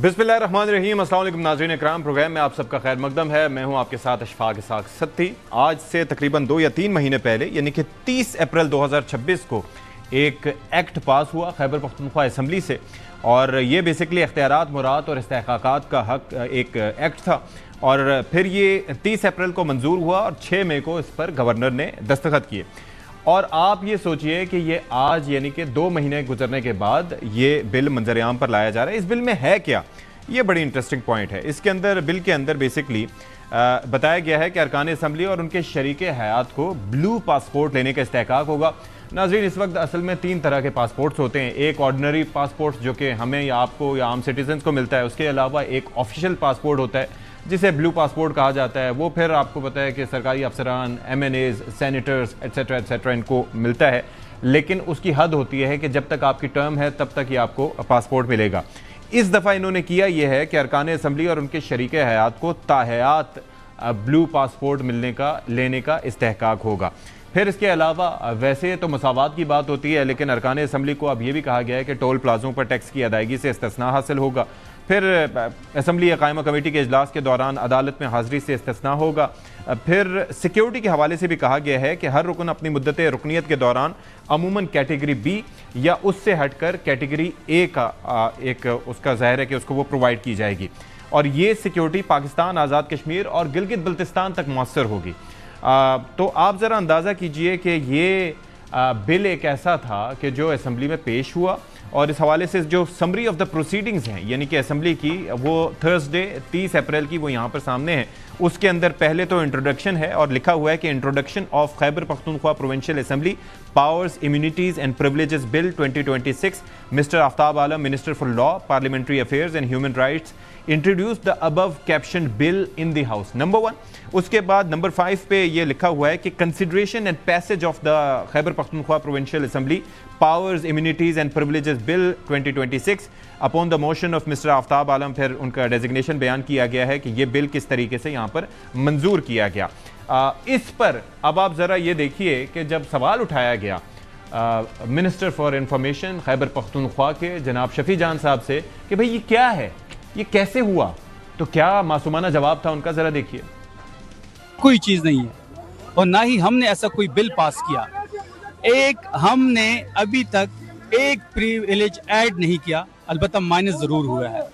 बिस्मिल्लाहिर्रहमानिर्रहीम। अस्सलाम वालेकुम नाज़रीन इकराम, प्रोग्राम में आप सबका खैर मकदम है। मैं हूं आपके साथ अशफाक इसाक सत्ती। आज से तकरीबन 2 या 3 महीने पहले यानी कि 30 अप्रैल 2026 को एक एक्ट पास हुआ खैबर पख्तूनख्वा असम्बली से, और ये बेसिकली इख्तियारात, मुराद और इस्तेहकाकात का हक एक एक्ट था। और फिर ये 30 अप्रैल को मंजूर हुआ और 6 मई को इस पर गवर्नर ने दस्तखत किए। और आप ये सोचिए कि ये आज यानी कि 2 महीने गुजरने के बाद ये बिल मंजर-ए-आम पर लाया जा रहा है। इस बिल में है क्या, ये बड़ी इंटरेस्टिंग पॉइंट है। इसके अंदर, बिल के अंदर बेसिकली बताया गया है कि अरकान असम्बली और उनके शरीके हयात को ब्लू पासपोर्ट लेने का इस्तेहकाक होगा। नाज़रीन, इस वक्त असल में 3 तरह के पासपोर्ट्स होते हैं। एक ऑर्डिनरी पासपोर्ट जो कि हमें या आपको या आम सिटीजन्स को मिलता है, उसके अलावा एक ऑफिशियल पासपोर्ट होता है जिसे ब्लू पासपोर्ट कहा जाता है। वो फिर आपको पता है कि सरकारी अफसरान, MNAs, सेनेटर्स एट्सेट्रा एट्सेट्रा इनको मिलता है, लेकिन उसकी हद होती है कि जब तक आपकी टर्म है तब तक ही आपको पासपोर्ट मिलेगा। इस दफ़ा इन्होंने किया यह है कि अरकान असम्बली और उनके शरीके हयात को ताहयात ब्लू पासपोर्ट लेने का इस्तेहकाक होगा। फिर इसके अलावा वैसे तो मसावात की बात होती है, लेकिन अरकान असम्बली को अब यह भी कहा गया है कि टोल प्लाजों पर टैक्स की अदायगी से इस्तिस्ना हासिल होगा। फिर असम्बली कायमा कमेटी के इजलास के दौरान अदालत में हाज़िरी से इस्तिस्ना होगा। फिर सिक्योरिटी के हवाले से भी कहा गया है कि हर रुकन अपनी मुद्दत रुकनीत के दौरान अमूमन कैटेगरी B या उससे हटकर कैटेगरी A का एक उसका ज़ाहिर है कि उसको वो प्रोवाइड की जाएगी, और ये सिक्योरिटी पाकिस्तान, आज़ाद कश्मीर और गिलगित बल्तिस्तान तक मुअस्सर होगी। तो आप ज़रा अंदाज़ा कीजिए कि ये बिल एक ऐसा था कि जो असम्बली में पेश हुआ, और इस हवाले से जो समरी ऑफ द प्रोसीडिंग्स हैं यानी कि असम्बली की, वो थर्सडे 30 अप्रैल की वो यहाँ पर सामने है। उसके अंदर पहले तो इंट्रोडक्शन है और लिखा हुआ है कि introduction of Khyber Pakhtunkhwa provincial assembly powers, immunities and privileges bill 2026, mister Aftab Alam, minister for law, parliamentary affairs and human rights, introduce the above caption bill in the house, number 1। उसके बाद नंबर 5 पे ये लिखा हुआ है कि consideration and passage of the Khyber Pakhtunkhwa provincial assembly powers, immunities and privileges bill 2026 upon the motion of mister Aftab Alam. फिर उनका डेजिग्नेशन बयान किया गया है कि ये बिल किस तरीके से यहाँ पर मंजूर किया गया। इस पर अब आप ज़रा ये देखिए कि जब सवाल उठाया गया minister for information Khyber Pakhtunkhwa के जनाब शफी जान साहब से कि भाई ये क्या है, ये कैसे हुआ, तो क्या मासूमाना जवाब था उनका, ज़रा देखिए। कोई चीज़ नहीं है, और ना ही हमने ऐसा कोई बिल पास किया। हमने अभी तक एक प्रिविलेज ऐड नहीं किया, अलबत्ता माइनस जरूर हुआ है।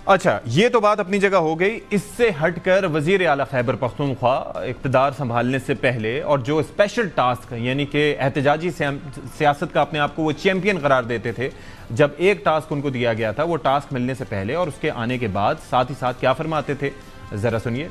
अच्छा, ये तो बात अपनी जगह हो गई। इससे हटकर वजीर आला खैबर पख्तूनख्वा इक़्तिदार संभालने से पहले और जो स्पेशल टास्क यानी कि एहतजाजी सियासत का अपने आप को वो चैंपियन करार देते थे, जब एक टास्क उनको दिया गया था, वो टास्क मिलने से पहले और उसके आने के बाद साथ ही साथ क्या फरमाते थे, जरा सुनिए।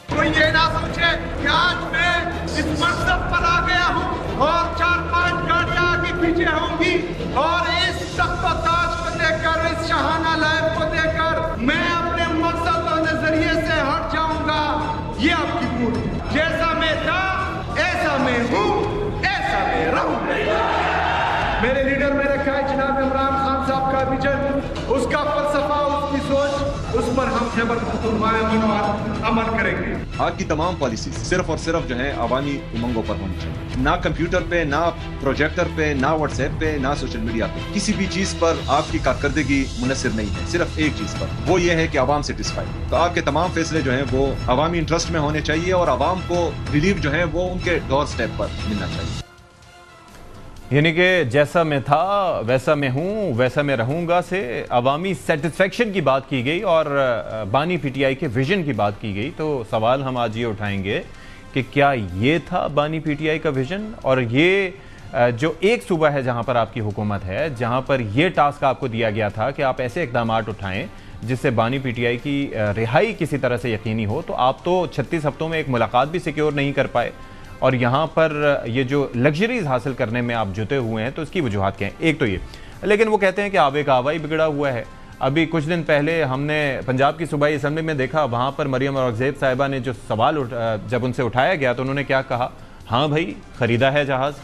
कोई ये ना सोचे कि आज मैं इस मंसब पर आ गया हूँ और 4-5 गाड़ियां आगे पीछे होंगी और इस तख्त व ताज को देकर, इस शाहाना लाइफ को देकर मैं अपने मकसद और नजरिए से हट जाऊंगा। ये आपकी भूल। जैसा मैं था ऐसा मैं हूँ, ऐसा मैं रहूंगा। मेरे लीडर में रखा है जनाब इमरान खान साहब का विजन, उसका फलसफा, उसकी सोच, उस पर हम खैबर पख्तूनख्वा अमल करेंगे। आपकी तमाम पॉलिसी सिर्फ और सिर्फ जो है अवामी उमंगों पर होनी चाहिए, ना कंप्यूटर पे, ना प्रोजेक्टर पे, ना व्हाट्सएप पे, ना सोशल मीडिया पे। किसी भी चीज पर आपकी कारकर्दगी मुनसिर नहीं है, सिर्फ एक चीज पर, वो ये है कि अवाम सेटिस्फाइड। तो आपके तमाम फैसले जो हैं वो अवामी इंटरेस्ट में होने चाहिए और अवाम को रिलीफ जो है वो उनके डोर स्टेप पर मिलना चाहिए। यानी कि जैसा मैं था वैसा मैं हूँ, वैसा मैं रहूँगा से अवामी सेटिस्फेक्शन की बात की गई और बानी PTI के विजन की बात की गई। तो सवाल हम आज ये उठाएंगे कि क्या ये था बानी PTI का विजन, और ये जो एक सूबा है जहाँ पर आपकी हुकूमत है, जहाँ पर यह टास्क आपको दिया गया था कि आप ऐसे इकदाम उठाएं जिससे बानी PTI की रिहाई किसी तरह से यकीनी हो, तो आप तो 36 हफ्तों में एक मुलाकात भी सिक्योर नहीं कर पाए, और यहाँ पर ये जो लग्जरीज हासिल करने में आप जुटे हुए हैं, तो इसकी वजूहत क्या हैं? एक तो ये, लेकिन वो कहते हैं कि आबे का आवा ही बिगड़ा हुआ है। अभी कुछ दिन पहले हमने पंजाब की सूबाई असम्बली में देखा, वहाँ पर मरियम औरंगजेब साहिबा ने जो सवाल जब उनसे उठाया गया तो उन्होंने क्या कहा, हाँ भाई ख़रीदा है जहाज़।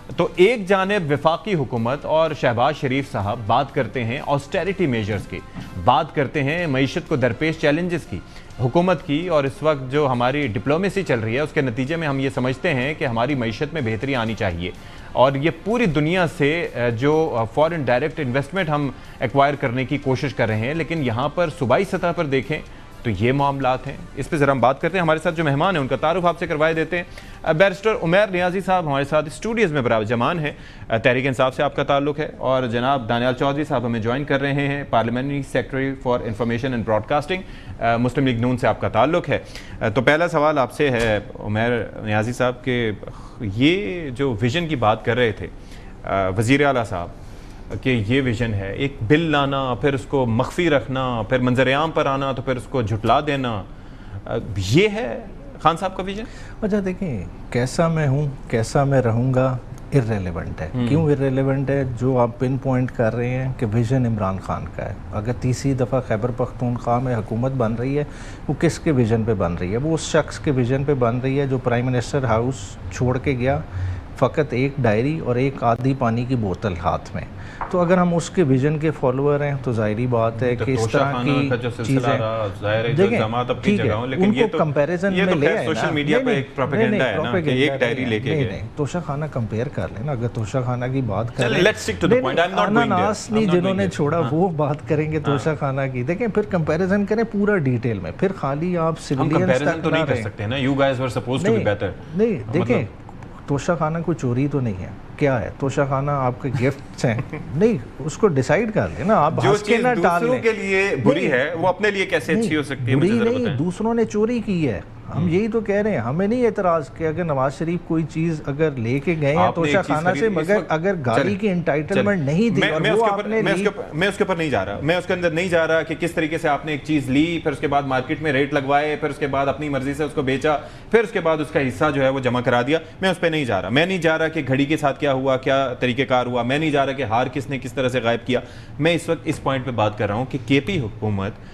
तो एक जानिब वफाकी हुकूमत और शहबाज शरीफ साहब बात करते हैं ऑस्टेरिटी मेजर्स की, बात करते हैं मईशत को दरपेश चैलेंजेस की हुकूमत की, और इस वक्त जो हमारी डिप्लोमेसी चल रही है उसके नतीजे में हम ये समझते हैं कि हमारी मईशत में बेहतरी आनी चाहिए, और ये पूरी दुनिया से जो फॉरेन डायरेक्ट इन्वेस्टमेंट हम एक्वायर करने की कोशिश कर रहे हैं, लेकिन यहाँ पर सूबाई सतह पर देखें तो ये मामलात हैं। इस पर ज़रा हम बात करते हैं। हमारे साथ जो मेहमान हैं उनका तारुफ आपसे करवाए देते हैं। बैरिस्टर उमैर नियाजी साहब हमारे साथ स्टूडियोज़ में बराबर जमान है, तहरीक इंसाफ से आपका ताल्लुक़ है, और जनाब दानियाल चौधरी साहब हमें ज्वाइन कर रहे हैं, parliamentary secretary for information and broadcasting, Muslim League Noon से आपका ताल्लुक़ है। तो पहला सवाल आपसे है उमैर नियाजी साहब के, ये जो विज़न की बात कर रहे थे वज़ीर आला साहब कि ये विज़न है, एक बिल लाना, फिर उसको मख्फी रखना, फिर मंजर-ए-आम पर आना, तो फिर उसको झुटला देना, ये है खान साहब का विज़न? अच्छा देखें, कैसा मैं हूँ कैसा मैं रहूँगा इर्रेलेवेंट है। क्यों इर्रेलेवेंट है? जो आप पिन पॉइंट कर रहे हैं कि विज़न इमरान खान का है। अगर तीसरी दफ़ा खैबर पख्तूनख्वा में हुकूमत बन रही है, वो किसके विज़न पे बन रही है? वो उस शख्स के विज़न पे बन रही है जो प्राइम मिनिस्टर हाउस छोड़ के गया फ़कत एक डायरी और एक आधी पानी की बोतल हाथ में। तो अगर हम उसके विजन के फॉलोअर हैं तो जाहिर बात है कि इस तरह की चीज़ें देखें, ठीक है, उनको कंपैरिजन में ले आए सोशल मीडिया पे एक प्रोपेगेंडा है ना कि एक डायरी लेके गए। तोशा खाना कंपेयर कर लेना, अगर तोशा खाना की बात करें, let's stick to the point, I am not going there, जिन्होंने छोड़ा वो बात करेंगे तोशा खाना की। देखें, फिर कंपैरिजन करें पूरा डिटेल में, फिर खाली आप सिविलियंस तक तो नहीं कर सकते ना, you guys were supposed to be better. नहीं, देखें, तोशा खाना कोई चोरी तो नहीं है, क्या है तोशा खाना आपके गिफ्ट्स हैं। नहीं, उसको डिसाइड कर लेना आप, जो चीज दूसरों के लिए बुरी है वो अपने लिए कैसे अच्छी हो सकती है? बुरी नहीं, दूसरों ने चोरी की है, हम यही तो कह रहे हैं। हमें नहीं एतराज कि अगर नवाज शरीफ कोई चीज अगर लेके गए हैं तोशा खाना से, मगर अगर गाड़ी की एंटाइटलमेंट नहीं दी, मैं उसके ऊपर नहीं जा रहा, मैं उसके अंदर नहीं जा रहा कि किस तरीके से आपने एक चीज ली, फिर उसके बाद मार्केट में रेट लगवाए, फिर उसके बाद अपनी मर्जी से उसको बेचा, फिर उसके बाद उसका हिस्सा जो है वो जमा करा दिया। मैं उस पर नहीं जा रहा। मैं नहीं जा रहा कि घड़ी के साथ क्या हुआ, क्या तरीकेकार हुआ। मैं नहीं जा रहा कि हार किसने किस तरह से गायब किया। मैं इस वक्त इस पॉइंट पे बात कर रहा हूँ कि केपी हुकूमत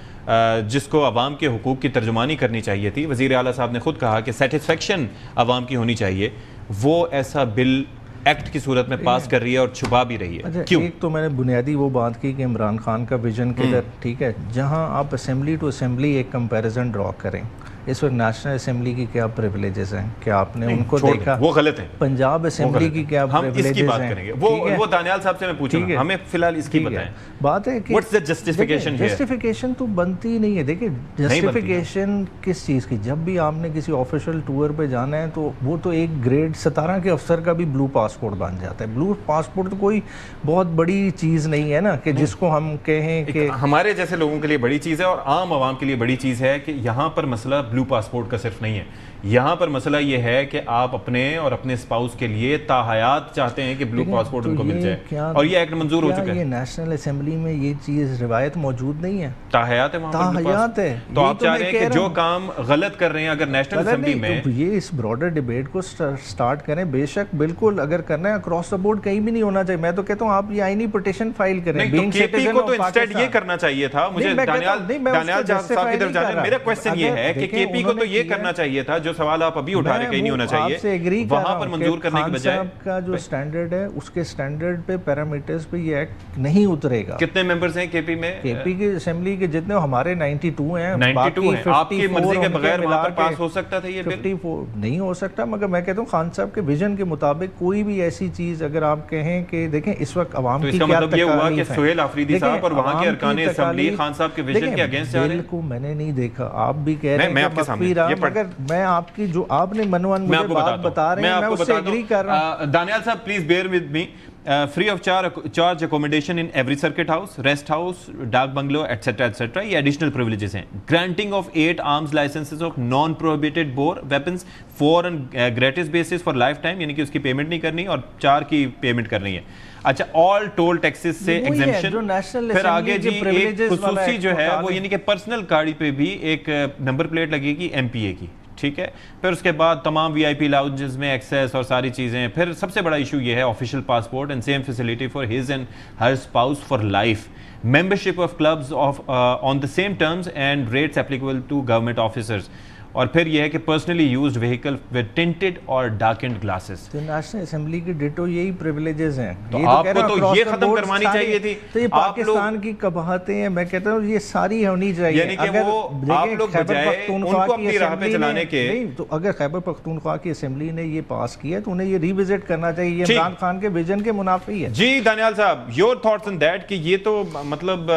जिसको अवाम के हुकूक की तर्जुमानी करनी चाहिए थी, वज़ीर आला साहब ने खुद कहा कि सेटिस्फेक्शन अवाम की होनी चाहिए, वो ऐसा बिल एक्ट की सूरत में पास कर रही है और छुपा भी रही है। अच्छा, क्यों? एक तो मैंने बुनियादी वो बात की कि इमरान खान का विजन किधर, ठीक है, जहां आप असेंबली टू असेंबली एक कंपैरिजन ड्रॉ करें, इस वक्त नेशनल असेंबली की क्या प्रिविलेजेस हैं, क्या आपने उनको देखा? वो गलत है। पंजाब असेंबली की क्या प्रिविलेजेस हैं? बात करेंगे वो दानियाल साहब से मैं पूछूंगा, हमें फिलहाल इसकी बताएं। बात है कि what's the justification here? Justification तो बनती नहीं है। देखिए, जस्टिफिकेशन किस चीज़ की? जब भी आपने किसी ऑफिशियल टूर पे जाना है तो वो तो एक ग्रेड 17 के अफसर का भी ब्लू पासपोर्ट बन जाता है। ब्लू पासपोर्ट तो कोई बहुत बड़ी चीज़ नहीं है ना कि जिसको हम कहें कि हमारे जैसे लोगों के लिए बड़ी चीज़ है और आम आवाम के लिए बड़ी चीज़ है कि यहाँ पर मसला ब्लू पासपोर्ट का सिर्फ नहीं है। यहाँ पर मसला ये है कि आप अपने और अपने स्पाउस के लिए ताहयात चाहते हैं कि ब्लू पासपोर्ट उनको मिल जाए, और ये एक्ट मंजूर हो चुका है। ये नेशनल असेंबली में ये चीज रिवायत मौजूद नहीं है। ताहयात है, ताहयात है। तो आप चाह रहे हैं कि जो काम गलत कर रहे हैं अगर नेशनल असेंबली में, तो ये इस ब्रॉडर डिबेट को स्टार्ट करें। बेशक बिल्कुल अगर करना है अक्रॉस द बोर्ड कहीं भी नहीं होना चाहिए। मैं तो कहता हूँ आप ये आईनी पिटीशन फाइल करें। केपी को तो इंस्टेड ये करना चाहिए था। मुझे दानियाल साहब की तरफ जाने, मेरा क्वेश्चन ये है कि केपी को तो ये करना चाहिए था जो सवाल आप अभी उठा रहे, कहीं नहीं होना चाहिए, वहां पर मंजूर करने के बजाय का जो स्टैंडर्ड है उसके स्टैंडर्ड पे पैरामीटर्स पे ये एक्ट नहीं उतरेगा। कितने मेंबर्स हैं केपी में? केपी की असेंबली के जितने हमारे 92 हैं, 92 हैं। आपकी मर्जी के बगैर वहां पर पास हो सकता था ये बिल? 54 नहीं हो सकता। मगर मैं कहता हूं खान साहब के विजन के मुताबिक कोई भी ऐसी चीज अगर आप कहें कि देखें इस वक्त अवाम की क्या मतलब ये हुआ कि सुहेल अफरीदी साहब और वहां के अरकान असेंबली खान साहब के विजन के अगेंस्ट जा रहे हैं। को मैंने नहीं देखा, आप भी कह रहे हैं मैं आपके सामने, मगर मैं आपकी जो आपने मनवन मुझे बात बता रहे हैं, मैं उससे एग्री कर रहा हूं। Daniyal sahab please bear with me. Free of charge accommodation in every circuit house, rest house, dak bungalow etcetera, ये एडिशनल प्रिविलेजेस हैं। Granting of 8 arms licences of non prohibited bore weapons for an gratis basis for lifetime, यानी कि उसकी payment नहीं करनी और 4 की payment करनी है। अच्छा, ऑल टोल टैक्सेस से एग्जेम्पशन। फिर आगे जी एक खुसूसी जो है वो यानी कि पर्सनल गाड़ी पे भी एक नंबर प्लेट लगेगी MPA की, ठीक है। फिर उसके बाद तमाम VIP लाउंजेस में एक्सेस और सारी चीज़ें। फिर सबसे बड़ा इशू ये है official passport and same facility for his and her spouse for life, membership of clubs of on the same terms and rates applicable to government officers. और फिर यह है कि personally used vehicle with tinted और darkened glasses. तो national assembly की ditto यही privileges हैं। तो ये आपको कह रहा हूं, तो ये across the खत्म board करवानी सारे- चाहिए थी। तो ये आप पाकिस्तान की कबाहतें हैं, मैं कहता हूँ ये सारी होनी चाहिए। यानी कि अगर वो देखें, आप लोग खैबर बजाय पख्तूनख्वा उनको की अपनी राह पे असेंबली चलाने ने- के- नहीं, तो अगर खैबर पख्तूनख्वा की असेंबली ने ये पास किया तो उन्हें ये रिविजिट करना चाहिए। ये ठीक। इमरान खान के विजन के मुनाफी है। जी दानियाल साहब, योर थॉट्स ऑन दैट कि ये तो मतलब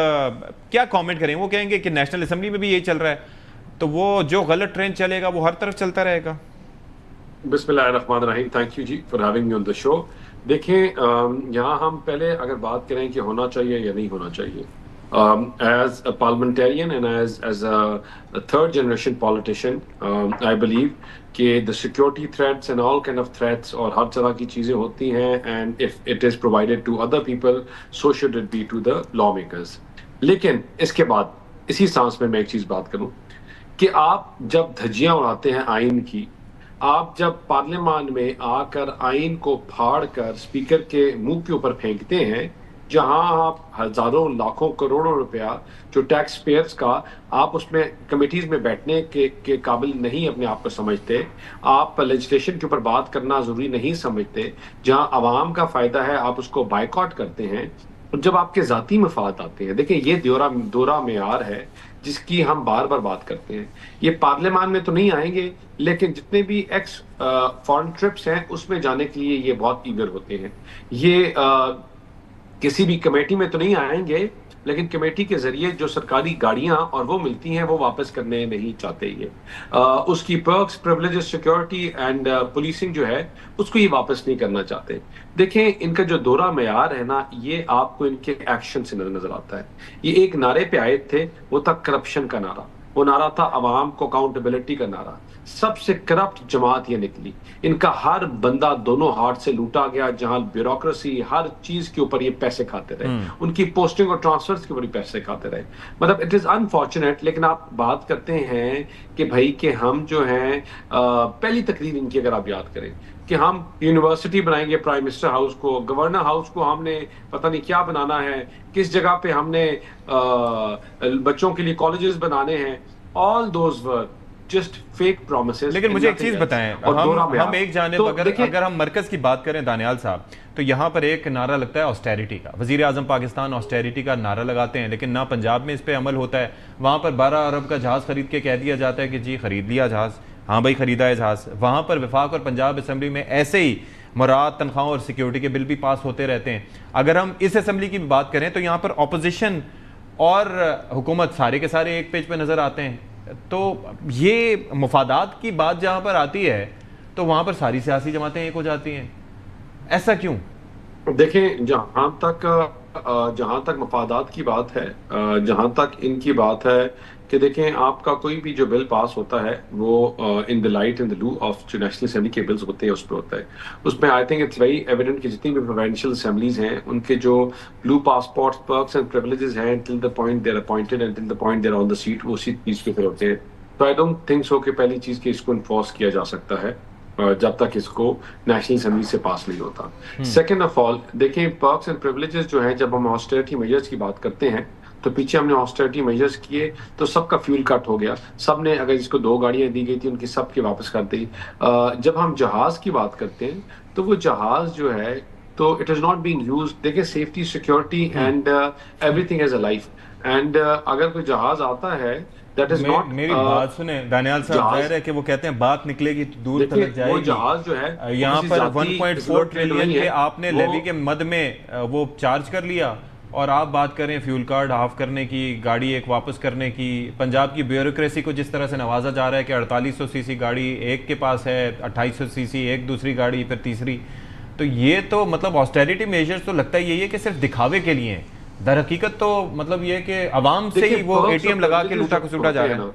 क्या कमेंट करें? वो कहेंगे कि नेशनल असेंबली में भी यही चल रहा है, तो वो जो गलत ट्रेंड चलेगा वो हर तरफ चलता रहेगा। बिस्मिल्लाहिर्रहमानिर्रहीम, थैंक यू जी for having me on the show. देखें, यहाँ हम पहले अगर बात करें कि होना चाहिए या नहीं होना चाहिए, as a parliamentarian and as a third generation politician, I believe कि the security threats and all kind of threats और हर तरह की चीज़ें होती हैं, and if it is provided to other people, so should it be to the lawmakers. लेकिन इसके बाद इसी सांस में मैं एक चीज़ बात करूं कि आप जब धज्जियां उड़ाते हैं आइन की, आप जब पार्लियामान में आकर आइन को फाड़ कर स्पीकर के मुंह के ऊपर फेंकते हैं, जहां आप हजारों लाखों करोड़ों रुपया जो टैक्स पेयर्स का आप उसमें कमेटीज में बैठने के काबिल नहीं अपने आप को समझते, आप लेजिस्लेशन के ऊपर बात करना जरूरी नहीं समझते, जहां आवाम का फायदा है आप उसको बायकॉट करते हैं, और जब आपके जाती मफाद आते हैं, देखिए ये दोरा मेयार है जिसकी हम बार बार बात करते हैं। ये पार्लियामान में तो नहीं आएंगे, लेकिन जितने भी एक्स फॉरेन ट्रिप्स हैं उसमें जाने के लिए ये बहुत ईगर होते हैं। ये किसी भी कमेटी में तो नहीं आएंगे, लेकिन कमेटी के जरिए जो सरकारी गाड़ियां और वो मिलती हैं वो वापस करने नहीं चाहते ये। उसकी perks, privileges, security and policing जो है उसको ये वापस नहीं करना चाहते। देखें, इनका जो दोरा मेयार है ना, ये आपको इनके एक्शन से नजर आता है। ये एक नारे पे आए थे, वो था करप्शन का नारा, वो नारा था अवाम को अकाउंटेबिलिटी का नारा। सबसे करप्ट जमात ये निकली। इनका हर बंदा दोनों हाथ से लूटा गया, जहां ब्यूरोक्रेसी हर चीज के ऊपर ये पैसे खाते रहे, उनकी पोस्टिंग और ट्रांसफर्स के ऊपर ये पैसे खाते रहे। मतलब इट इज अनफॉर्चुनेट। लेकिन आप बात करते हैं कि भाई कि हम जो हैं पहली तकरीर इनकी अगर आप याद करें कि हम यूनिवर्सिटी बनाएंगे, प्राइम मिनिस्टर हाउस को, गवर्नर हाउस को हमने पता नहीं क्या बनाना है, किस जगह पे हमने बच्चों के लिए कॉलेजेस बनाने हैं, all those were just fake promises. लेकिन मुझे एक चीज बताएं, हम एक जानिब अगर हम मरकज की बात करें दानियाल साहब, तो यहाँ पर एक नारा लगता है ऑस्टेरिटी का। वजीर आजम पाकिस्तान ऑस्टेरिटी का नारा लगाते हैं, लेकिन ना पंजाब में इस पे अमल होता है। वहाँ पर 12 अरब का जहाज खरीद के कह दिया जाता है कि जी खरीद लिया जहाज, हाँ भाई खरीदा है जहाज। वहाँ पर वफाक और पंजाब असम्बली में ऐसे ही मुराद तनख्वाहों और सिक्योरिटी के बिल भी पास होते रहते हैं। अगर हम इस असम्बली की बात करें तो यहाँ पर अपोजिशन और हुकूमत सारे के सारे एक पेज पे नजर आते हैं। तो ये मुफादात की बात जहां पर आती है तो वहां पर सारी सियासी जमातें एक हो जाती हैं, ऐसा क्यों? देखें, जहां तक मफादात की बात है, जहां तक इनकी बात है कि देखें, आपका कोई भी जो बिल पास होता है वो in the light in the lieu of जो नेशनल असेंबली के बिल्स होते हैं उस पर होता है। उसमें I think it's very evident कि जितनी भी प्रोविंशियल असेंबलीज हैं उनके जो blue passport, perks and privileges हैं, till the point they are appointed and till the point they are on the seat, वो उसी चीज के होते हैं। तो आई डोंट थिंक सो कि पहली चीज कि इसको इन्फोर्स किया जा सकता है जब तक इसको नेशनल असेंबली से पास नहीं होता। सेकेंड ऑफ ऑल, देखें, पर्क्स एंड प्रिविलेजेस जो है, जब हम ऑस्टेरिटी मेजर्स की बात करते हैं तो पीछे हमने ऑस्टेरिटी मेजर्स किए तो सबका फ्यूल कट हो गया, सबने, अगर जिसको 2 गाड़ियां दी गई थी उनकी सबकी वापस कर दी। जब हम जहाज की बात करते हैं तो वो जहाज जो है तो it is not being used. देखिए, safety, security and everything is a life, and अगर कोई जहाज आता है दैट इज नॉट। मेरी बात सुने दानियाल साहब, जाहिर है कि वो कहते हैं बात निकलेगी दूर तक जाएगी। वो जहाज जो है यहाँ पर 1.4 ट्रिलियन के आपने लेवी के मद में वो चार्ज कर लिया, और आप बात करें फ्यूल कार्ड हाफ करने की, गाड़ी एक वापस करने की। पंजाब की ब्यूरोक्रेसी को जिस तरह से नवाजा जा रहा है कि 4800 सीसी गाड़ी एक के पास है, 2800 सीसी एक दूसरी गाड़ी, फिर तीसरी। तो ये तो मतलब ऑस्टेरिटी मेजर्स तो लगता ही यही है कि सिर्फ दिखावे के लिए हैं। दर हकीकत तो मतलब ये कि अवाम से ही वो एटीएम लगा के लूटा खसूटा जा रहा है।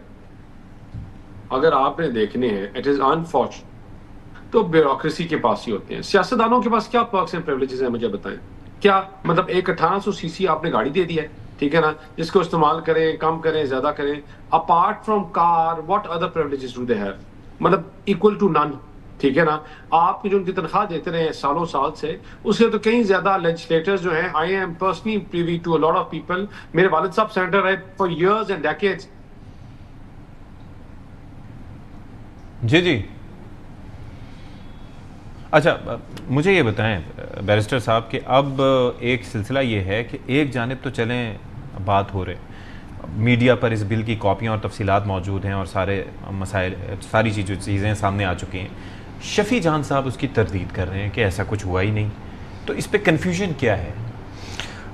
अगर आपने देखने हैं, इट इज अनफॉर्चुनेट, तो ब्यूरोक्रेसी के पास ही होते हैं। सियासतदानों के पास क्या पर्क्स एंड प्रिविलेजेस हैं, मुझे बताएं। क्या मतलब एक 1800 सीसी आपने गाड़ी दे दी है, ठीक है ना, जिसको इस्तेमाल करें, कम करें, ज्यादा करें, apart from car what other privileges do they have? मतलब इक्वल टू नन, ठीक है ना। आप जो उनकी तनख्वाह देते रहे सालों साल से, उससे तो कहीं ज्यादा लेजिस्लेटर्स जो हैं, I am personally privy to a lot of people. मेरे वालिद साहब सेनेटर रहे फॉर इयर्स एंड डेकेड्स। जी जी। अच्छा, मुझे ये बताएं बैरिस्टर साहब कि अब एक सिलसिला ये है कि एक जानिब तो चलें बात हो रहे, मीडिया पर इस बिल की कॉपियाँ और तफसीलात मौजूद हैं और सारे मसाइल, सारी चीज़ें सामने आ चुकी हैं। शफ़ी जान साहब उसकी तरदीद कर रहे हैं कि ऐसा कुछ हुआ ही नहीं, तो इस पे कन्फ्यूजन क्या है?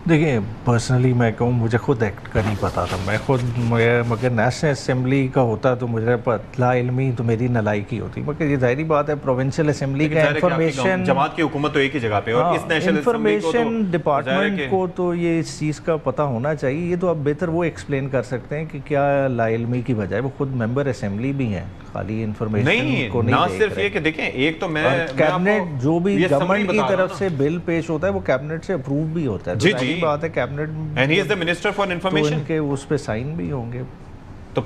देखिए, पर्सनली मैं कहूँ, मुझे खुद एक्ट का नहीं पता था। मैं खुद मगर नेशनल असेंबली का होता तो मुझे ला इल्मी तो मेरी नलायकी होती, मगर ये जाहिर बात है प्रोविंशियल असेंबली का इंफॉर्मेशन, जमात की हुकूमत तो एक ही जगह पे, और इस नेशनल इंफॉर्मेशन डिपार्टमेंट को तो ये इस चीज़ का पता होना चाहिए। ये तो अब बेहतर वो एक्सप्लेन कर सकते हैं कि क्या ला इल्मी की वजह है। वो खुद मेंबर असेंबली भी हैं, खाली इंफॉर्मेशन को नहीं, ना सिर्फ ये कि देखें, एक तो मैं कैबिनेट जो भी गवर्नमेंट की तरफ से बिल पेश होता है वो कैबिनेट से अप्रूव भी होता है। जी जी, बात है cabinet, and he is the minister for information, के उस पे साइन भी होंगे। तो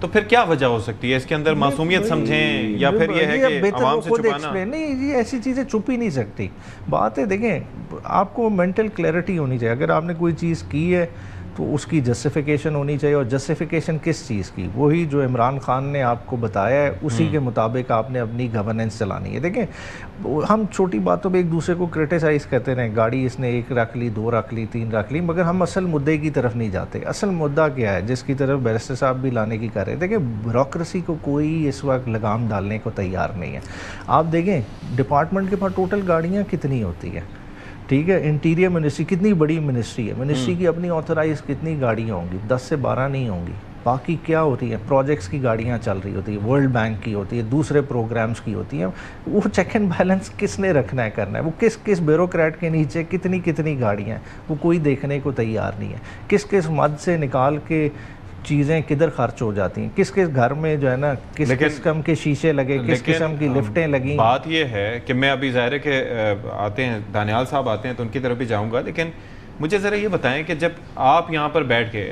फिर क्या वजह हो सकती है इसके अंदर? मासूमियत समझें या फिर ये है कि आवाम से छुपाना? नहीं, ये ऐसी चीज़ें छुप ही नहीं सकती। बात है, देखें, आपको मेंटल क्लैरिटी होनी चाहिए। अगर आपने कोई चीज़ की है तो उसकी जस्टिफिकेशन होनी चाहिए, और जस्टिफिकेशन किस चीज़ की? वही जो इमरान खान ने आपको बताया है, उसी के मुताबिक आपने अपनी गवर्नेंस चलानी है। देखें, हम छोटी बातों पे एक दूसरे को क्रिटिसाइज़ करते रहें, गाड़ी इसने 1 रख ली, 2 रख ली, 3 रख ली, मगर हम असल मुद्दे की तरफ नहीं जाते। असल मुद्दा क्या है जिसकी तरफ बैरिस्टर साहब भी लाने की कर रहे हैं? देखें, ब्यूरोक्रेसी को कोई इस वक्त लगाम डालने को तैयार नहीं है। आप देखें, डिपार्टमेंट के पास टोटल गाड़ियाँ कितनी होती है, ठीक है? इंटीरियर मिनिस्ट्री कितनी बड़ी मिनिस्ट्री है, मिनिस्ट्री की अपनी ऑथराइज कितनी गाड़ियाँ होंगी? 10 से 12 नहीं होंगी। बाकी क्या होती है? प्रोजेक्ट्स की गाड़ियाँ चल रही होती है, वर्ल्ड बैंक की होती है, दूसरे प्रोग्राम्स की होती हैं। वो चेक एंड बैलेंस किसने रखना है, करना है? वो किस किस ब्यूरोक्रेट के नीचे कितनी कितनी गाड़ियाँ हैं, वो कोई देखने को तैयार नहीं है। किस किस मद से निकाल के चीज़ें किधर खर्च हो जाती हैं, किस किस घर में जो है ना, किस किस्म के शीशे लगे, किस किस्म की लिफ्टें लगी। बात ये है कि मैं अभी ज़ाहिर है कि आते हैं दानियाल साहब आते हैं तो उनकी तरफ भी जाऊंगा, लेकिन मुझे ज़रा ये बताएं कि जब आप यहाँ पर बैठ के,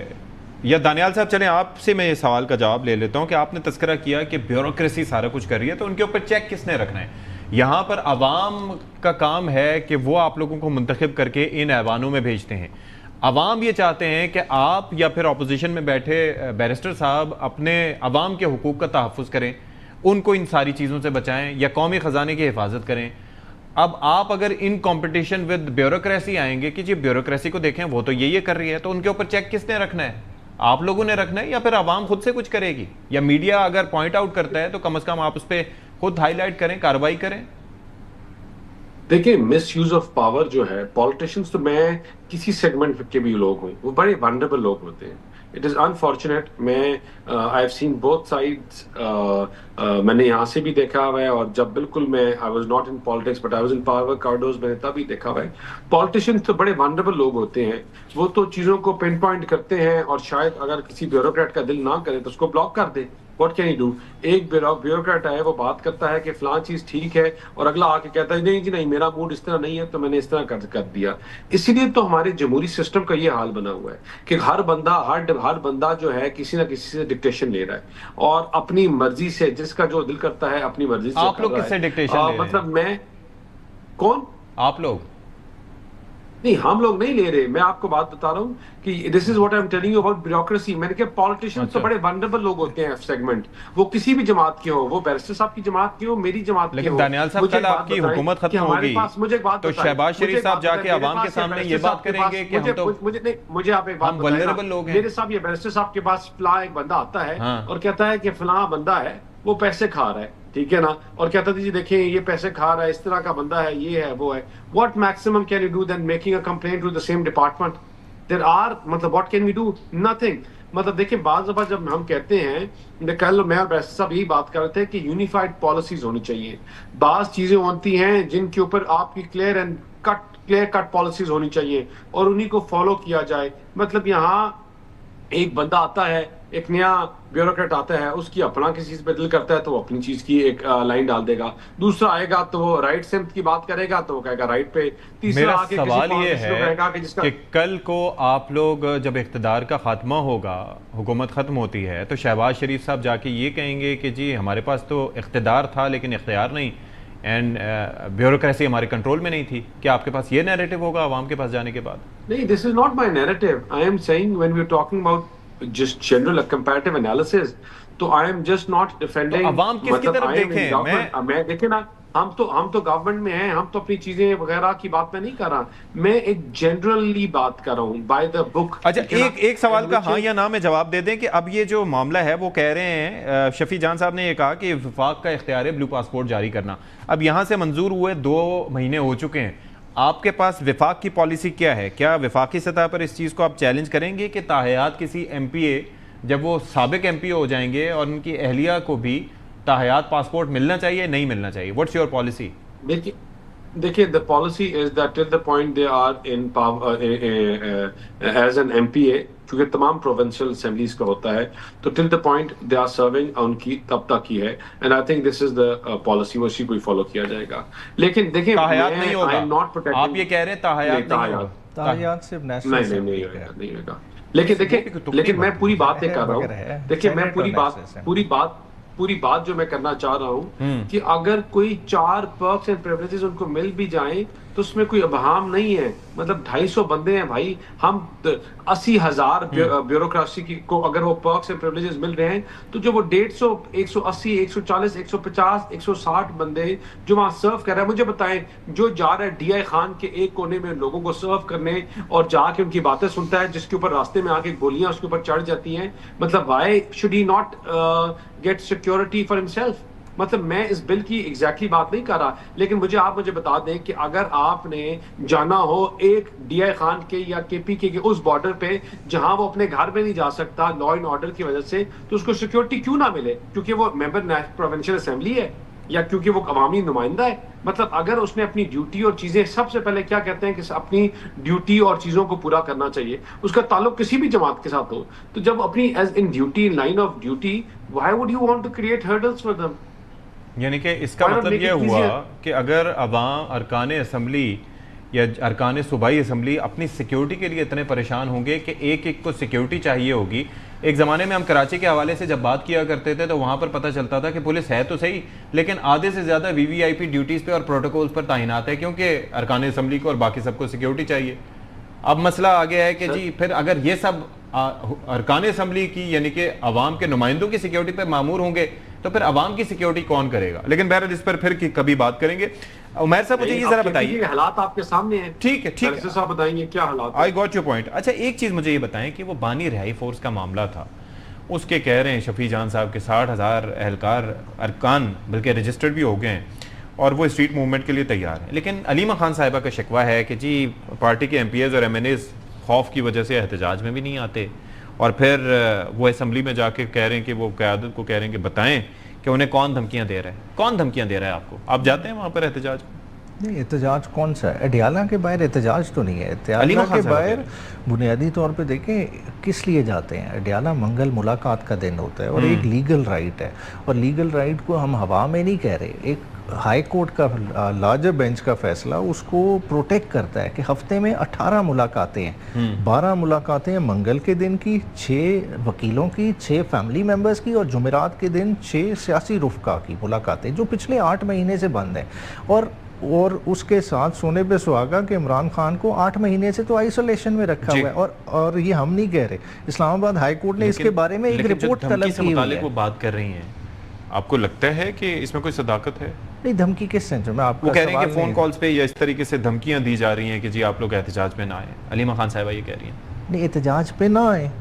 या दानियाल साहब चलें आपसे मैं ये सवाल का जवाब ले लेता हूँ कि आपने तस्करा किया कि ब्यूरोक्रेसी सारा कुछ कर रही है, तो उनके ऊपर चेक किसने रखना है? यहाँ पर आवाम का काम है कि वो आप लोगों को मुंतखब करके इन ऐवानों में भेजते हैं। अवाम ये चाहते हैं कि आप या फिर अपोजिशन में बैठे बैरिस्टर साहब अपने अवाम के हुकूक का तहफ़्फ़ुज़ करें, उनको इन सारी चीज़ों से बचाएं या कौमी ख़जाने की हिफाजत करें। अब आप अगर इन कंपटीशन विद ब्यूरोक्रेसी आएंगे कि जी ब्यूरोक्रेसी को देखें वो तो ये कर रही है, तो उनके ऊपर चेक किसने रखना है? आप लोगों ने रखना है या फिर अवाम खुद से कुछ करेगी? या मीडिया अगर पॉइंट आउट करता है तो कम अज़ कम आप उस पर खुद हाईलाइट करें, कार्रवाई करें। देखिए, मिस यूज ऑफ पावर जो है, पॉलिटिशियंस तो मैं किसी सेगमेंट के भी लोग हों, वो बड़े वनरेबल लोग होते हैं। It is unfortunate. मैं I have seen both sides. मैंने यहाँ से भी देखा हुआ है, और जब बिल्कुल मैं I was not in politics but I was in power corridors, मैंने तभी देखा हुआ है। पॉलिटिशियंस तो बड़े वनरेबल लोग होते हैं, वो तो चीज़ों को पिन पॉइंट करते हैं, और शायद अगर किसी ब्यूरोक्रेट का दिल ना करे तो उसको ब्लॉक कर दे। What can you do? एक ब्यूरोक्रेट है, वो बात करता है कि फलां चीज ठीक है, और अगला आके कहता है नहीं जी नहीं, मेरा मूड इस तरह नहीं है तो मैंने इस तरह कर दिया। इसीलिए तो हमारे जमहूरी सिस्टम का ये हाल बना हुआ है कि हर बंदा जो है किसी ना किसी से डिक्टेशन ले रहा है, और अपनी मर्जी से, जिसका जो दिल करता है अपनी मर्जी से। आप लोग किससे डिक्टेशन ले रहे हैं? मतलब मैं कौन? आप लोग नहीं, हम लोग नहीं ले रहे। मैं आपको बात बता रहा हूँ कि this is what I am telling you about bureaucracy. मैंने कहा पॉलिटिशियंस तो बड़े वनरेबल लोग होते हैं सेगमेंट, वो किसी भी जमात के हो, वो बैरिस्टर साहब की जमात के हो, मेरी जमात के हो। लेकिन दानियाल साहब, कल आपकी हुकूमत खत्म होगी तो शहबाज शरीफ साहब जाके अवाम के सामने ये बात करेंगे कि हम तो मुझे आप एक बात वल्नरेबल लोग हैं। मेरे साहब, ये बैरिस्टर साहब के पास फलां एक बंदा आता है और कहता है कि फलां बंदा है, वो पैसे खा रहा है, ठीक है ना, और कहता था जी देखिए ये पैसे खा रहा है, इस तरह का बंदा है, ये है वो है। What maximum can you do than making a complaint to the same department? There are, मतलब what can we do? Nothing. मतलब देखिए, बाज़ दफ़ा जब हम कहते हैं, कल मैं और बैरिस्टर साहब यही बात कर रहे थे कि यूनिफाइड पॉलिसीज होनी चाहिए। बाज़ चीज़ें होती हैं जिनके ऊपर आपकी क्लियर कट पॉलिसीज होनी चाहिए और उन्हीं को फॉलो किया जाए। मतलब यहाँ एक बंदा आता है, एक नया ब्यूरोक्रेट आता है, उसकी अपना किसी चीज पे दिल करता है तो वो अपनी चीज की एक लाइन डाल देगा। दूसरा आएगा तो वो राइट सिम्त की बात करेगा तो वो कहेगा राइट पे। तीसरा आके सवाल ये है कि कल को आप लोग जब इख्तिदार का खात्मा होगा, हुकूमत खत्म होती है, तो शहबाज शरीफ साहब जाके ये कहेंगे कि जी हमारे पास तो इख्तिदार था लेकिन इख्तियार नहीं, एंड ब्यूरोक्रेसी हमारे कंट्रोल में नहीं थी। क्या आपके पास ये नैरेटिव होगा आवाम के पास जाने के बाद? नहीं, this is not my narrative. I am saying when we are talking about just general comparative analysis, तो I am just not defending. अवाम किसकी तरफ देखें? मैं देखे ना, हम तो गवर्नमेंट में हैं, हम तो अपनी चीजें वगैरह की बात में नहीं कर रहा, मैं एक जनरली बात कर रहा हूँ, बाय द बुक। अच्छा, एक सवाल का हाँ या ना में जवाब दे दें कि अब ये जो मामला है वो कह रहे हैं, शफी जान साहब ने ये कहा कि वफाक का इख्तियार है ब्लू पासपोर्ट जारी करना। अब यहाँ से मंजूर हुए 2 महीने हो चुके हैं, आपके पास वफाक की पॉलिसी क्या है? क्या वफाकी सतह पर इस चीज़ को आप चैलेंज करेंगे कि ताहयात किसी MPA जब वो साबिक MPA हो जाएंगे और उनकी अहलिया को भी ताहयात पासपोर्ट मिलना चाहिए, नहीं मिलना चाहिए? What's your policy? देखिए the policy is that till the point they are in as an MPA, क्योंकि तमाम प्रोविंशियल असेंबलीज का होता है, तो till the point they are serving उनकी तब तक ही है, and I think this is the policy, उसी को फॉलो किया जाएगा। लेकिन देखिए ताहयात नहीं होगा, आई एम नॉट प्रोटेक्टिंग। आप ये कह रहे हैं ताहयात नहीं होगा? ताहयात सिर्फ नेशनल नहीं होगा। लेकिन मैं पूरी बात कर रहा हूँ, देखिए मैं पूरी बात जो मैं करना चाह रहा हूँ कि अगर कोई 4 पर्क्स एंड प्रिविलेजेस उनको मिल भी जाएं तो उसमें कोई अबहाम नहीं है। मतलब 250 बंदे हैं भाई, हम 80,000 ब्यूरोक्रेसी को अगर वो पर्क्स एंड प्रिविलेजेस मिल रहे हैं, तो जो वो 150, 180, 140, 150, 160 बंदे जो वहां सर्व कर रहे हैं, मुझे बताएं, जो जा रहा है DI खान के एक कोने में लोगों को सर्व करने और जाके उनकी बातें सुनता है, जिसके ऊपर रास्ते में आके गोलियां उसके ऊपर चढ़ जाती हैं, मतलब why should he not gate security for himself? मतलब मैं इस बिल की एग्जैक्टली बात नहीं कर रहा, लेकिन मुझे बता दें कि अगर आपने जाना हो एक DI खान के या KPK के उस बॉर्डर पे जहां वो अपने घर में नहीं जा सकता लॉ एंड ऑर्डर की वजह से, तो उसको सिक्योरिटी क्यों ना मिले? क्योंकि वो मेंबर प्रोविंशियल असेंबली है या क्योंकि वो अवामी नुमाइंदा है? मतलब अगर उसने अपनी ड्यूटी और चीजें, सबसे पहले क्या कहते हैं कि अपनी ड्यूटी और चीजों को पूरा करना चाहिए, उसका ताल्लुक किसी भी जमात के साथ हो, तो जब अपनी as in duty, in line of duty, why would you want to create hurdles for them? यानी कि इसका मतलब ये हुआ कि अगर अवाम, अरकान असम्बली या अरकान सूबाई असम्बली अपनी सिक्योरिटी के लिए इतने परेशान होंगे कि एक को सिक्योरिटी चाहिए होगी। एक ज़माने में हम कराची के हवाले से जब बात किया करते थे तो वहाँ पर पता चलता था कि पुलिस है तो सही, लेकिन आधे से ज़्यादा VVIP ड्यूटीज़ पे और प्रोटोकॉल्स पर तैनात है, क्योंकि अरकान असम्बली को और बाकी सबको सिक्योरिटी चाहिए। अब मसला आ गया है कि जी फिर अगर ये सब अरकान असम्बली की यानी कि अवाम के नुमाइंदों की सिक्योरिटी पर मामूर होंगे तो फिर अवाम की सिक्योरिटी कौन करेगा? लेकिन बहरहाल इस पर फिर कभी बात करेंगे। उमैर साहब मुझे ये जरा बताइए, हालात आपके सामने हैं। ठीक है साहब बताएंगे क्या हालात? आई गॉट योर पॉइंट। अच्छा, एक चीज मुझे ये बताएं कि वो बानी रिहाई फोर्स का मामला था, उसके कह रहे हैं शफी जान साहब के 60,000 एहलकार अरकान बल्कि रजिस्टर्ड भी हो गए हैं और वो स्ट्रीट मूवमेंट के लिए तैयार हैं। लेकिन अलीमा खान साहिबा का शिकवा है कि जी पार्टी के MPAs और MNAs खौफ की वजह से एहतजाज में भी नहीं आते, और फिर वो असम्बली में जाके कह रहे हैं कि वो क़यादत को कह रहे हैं कि बताएं कि उन्हें कौन धमकियां दे रहा है, कौन धमकियां दे रहा है आपको? आप जाते हैं वहाँ पर एहतजाज? नहीं, एहतजाज कौन सा है? अडियाला के बाहर एहतजाज तो नहीं है। अडियाला के बाहर बुनियादी तौर पे देखें किस लिए जाते हैं। अडियाला मंगल मुलाकात का दिन होता है और एक लीगल राइट है, और लीगल राइट को हम हवा में नहीं कह रहे। एक हाई कोर्ट का लार्जर बेंच का फैसला उसको प्रोटेक्ट करता है कि हफ्ते में 18 मुलाकातें हैं, 12 मुलाकातें हैं मंगल के दिन की, 6 वकीलों की, 6 फैमिली मेंबर्स की, और जुमेरात के दिन 6 सियासी रुफ़का की मुलाकातें जो पिछले 8 महीने से बंद हैं। और उसके साथ सोने पे सुहागा कि इमरान खान को 8 महीने से तो आइसोलेशन में रखा हुआ है, और ये हम नहीं कह रहे, इस्लामाबाद हाई कोर्ट ने इसके बारे में एक रिपोर्ट तलब की हुई है। वो बात कर रही हैं, आपको लगता है कि इसमें कोई सदाकत है? नहीं, धमकी किस सेंस में? आपको वो कह रहे हैं कि फ़ोन कॉल्स पे या इस तरीके से धमकियां दी जा रही हैं कि जी आप लोग एहतजाज पे ना आए। अलीमा खान साहिबा ये कह रही हैं। नहीं, एहतजाज पे ना आए।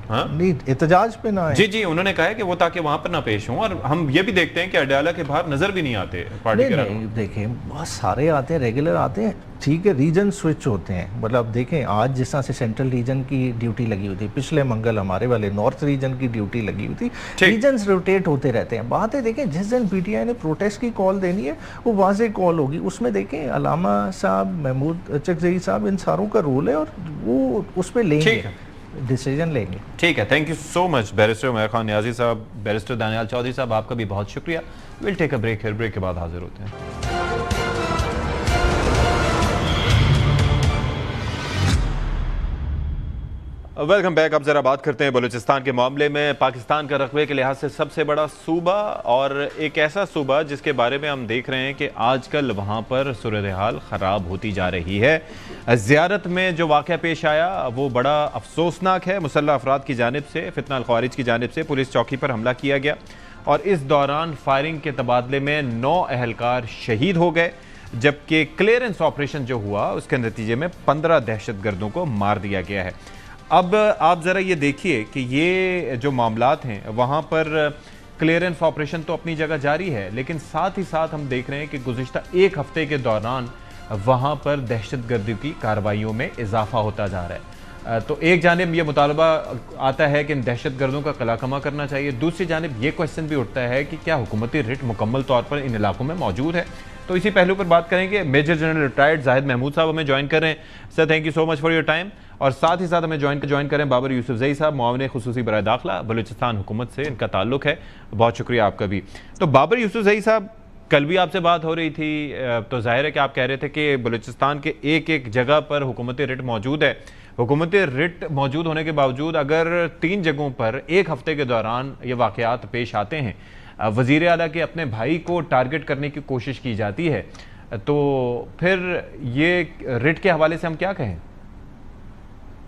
हाँ? नहीं, एहतजाज पे ना आए। जी, उन्होंने कहा है कि वो ताकि वहाँ पर ना पेश हों, और हम ये भी देखते हैं कि अडियाला के बाहर नजर भी नहीं आते पार्टी के। नहीं, देखें बहुत सारे आते हैं, रेगुलर आते हैं, ठीक है, रीजन स्विच होते हैं। मतलब देखें आज जिस तरह से सेंट्रल रीजन की ड्यूटी लगी हुई थी, पिछले मंगल हमारे वाले नॉर्थ रीजन की ड्यूटी लगी हुई थी, रीजन्स रोटेट होते रहते हैं। बात है देखें जिस दिन PTI ने प्रोटेस्ट की कॉल देनी है वो वाज़ेह कॉल होगी, उसमें देखें अलामा साहब, महमूद चकजई साहब, इन सारों का रोल है और वो उस पर लेंगे, डिसीजन लेंगे। ठीक है, thank you so much barrister Umair Khan Niazi साहब, बैरिस्टर दानियाल चौधरी साहब, आपका भी बहुत शुक्रिया। Will take a break, break के बाद हाजिर होते हैं। Welcome back. अब जरा बात करते हैं बलूचिस्तान के मामले में। पाकिस्तान का रकबे के लिहाज से सबसे बड़ा सूबा और एक ऐसा सूबा जिसके बारे में हम देख रहे हैं कि आजकल वहाँ पर सूरत हाल ख़राब होती जा रही है। ज़ियारत में जो वाक़या पेश आया वो बड़ा अफसोसनाक है। मुसल्लह अफराद की जानिब से, फितना अल ख्वारिज की जानिब से पुलिस चौकी पर हमला किया गया और इस दौरान फायरिंग के तबादले में 9 अहलकार शहीद हो गए, जबकि क्लियरेंस ऑपरेशन जो हुआ उसके नतीजे में 15 दहशतगर्दों को मार दिया गया है। अब आप ज़रा ये देखिए कि ये जो मामलात हैं वहाँ पर क्लियरेंस ऑपरेशन तो अपनी जगह जारी है, लेकिन साथ ही साथ हम देख रहे हैं कि गुज़िश्ता एक हफ्ते के दौरान वहाँ पर दहशतगर्दी की कार्रवाइयों में इजाफा होता जा रहा है। तो एक जानिब ये मुतालबा आता है कि इन दहशतगर्दों का कलाकमा करना चाहिए, दूसरी जानिब ये क्वेश्चन भी उठता है कि क्या हुकूमती रिट मुकम्मल तौर पर इन इलाकों में मौजूद है। तो इसी पहलू पर बात करेंगे। Major general retired Zahid Mahmood साहब हमें ज्वाइन कर रहे हैं। Sir, thank you so much for your time. और साथ ही साथ हमें ज्वाइन करें बाबर यूसुफजई साहब, मुआविन खुसूसी बराए दाखिला, बलूचिस्तान हुकूमत से इनका ताल्लुक है। बहुत शुक्रिया आपका भी। तो बाबर यूसुफजई साहब, कल भी आपसे बात हो रही थी, तो जाहिर है कि आप कह रहे थे कि बलूचिस्तान के एक जगह पर हुकूमती रिट मौजूद है। हुकूमती रिट मौजूद होने के बावजूद अगर 3 जगहों पर एक हफ्ते के दौरान ये वाक़यात पेश आते हैं, वज़ीर आला के अपने भाई को टारगेट करने की कोशिश की जाती है, तो फिर ये रिट के हवाले से हम क्या कहें?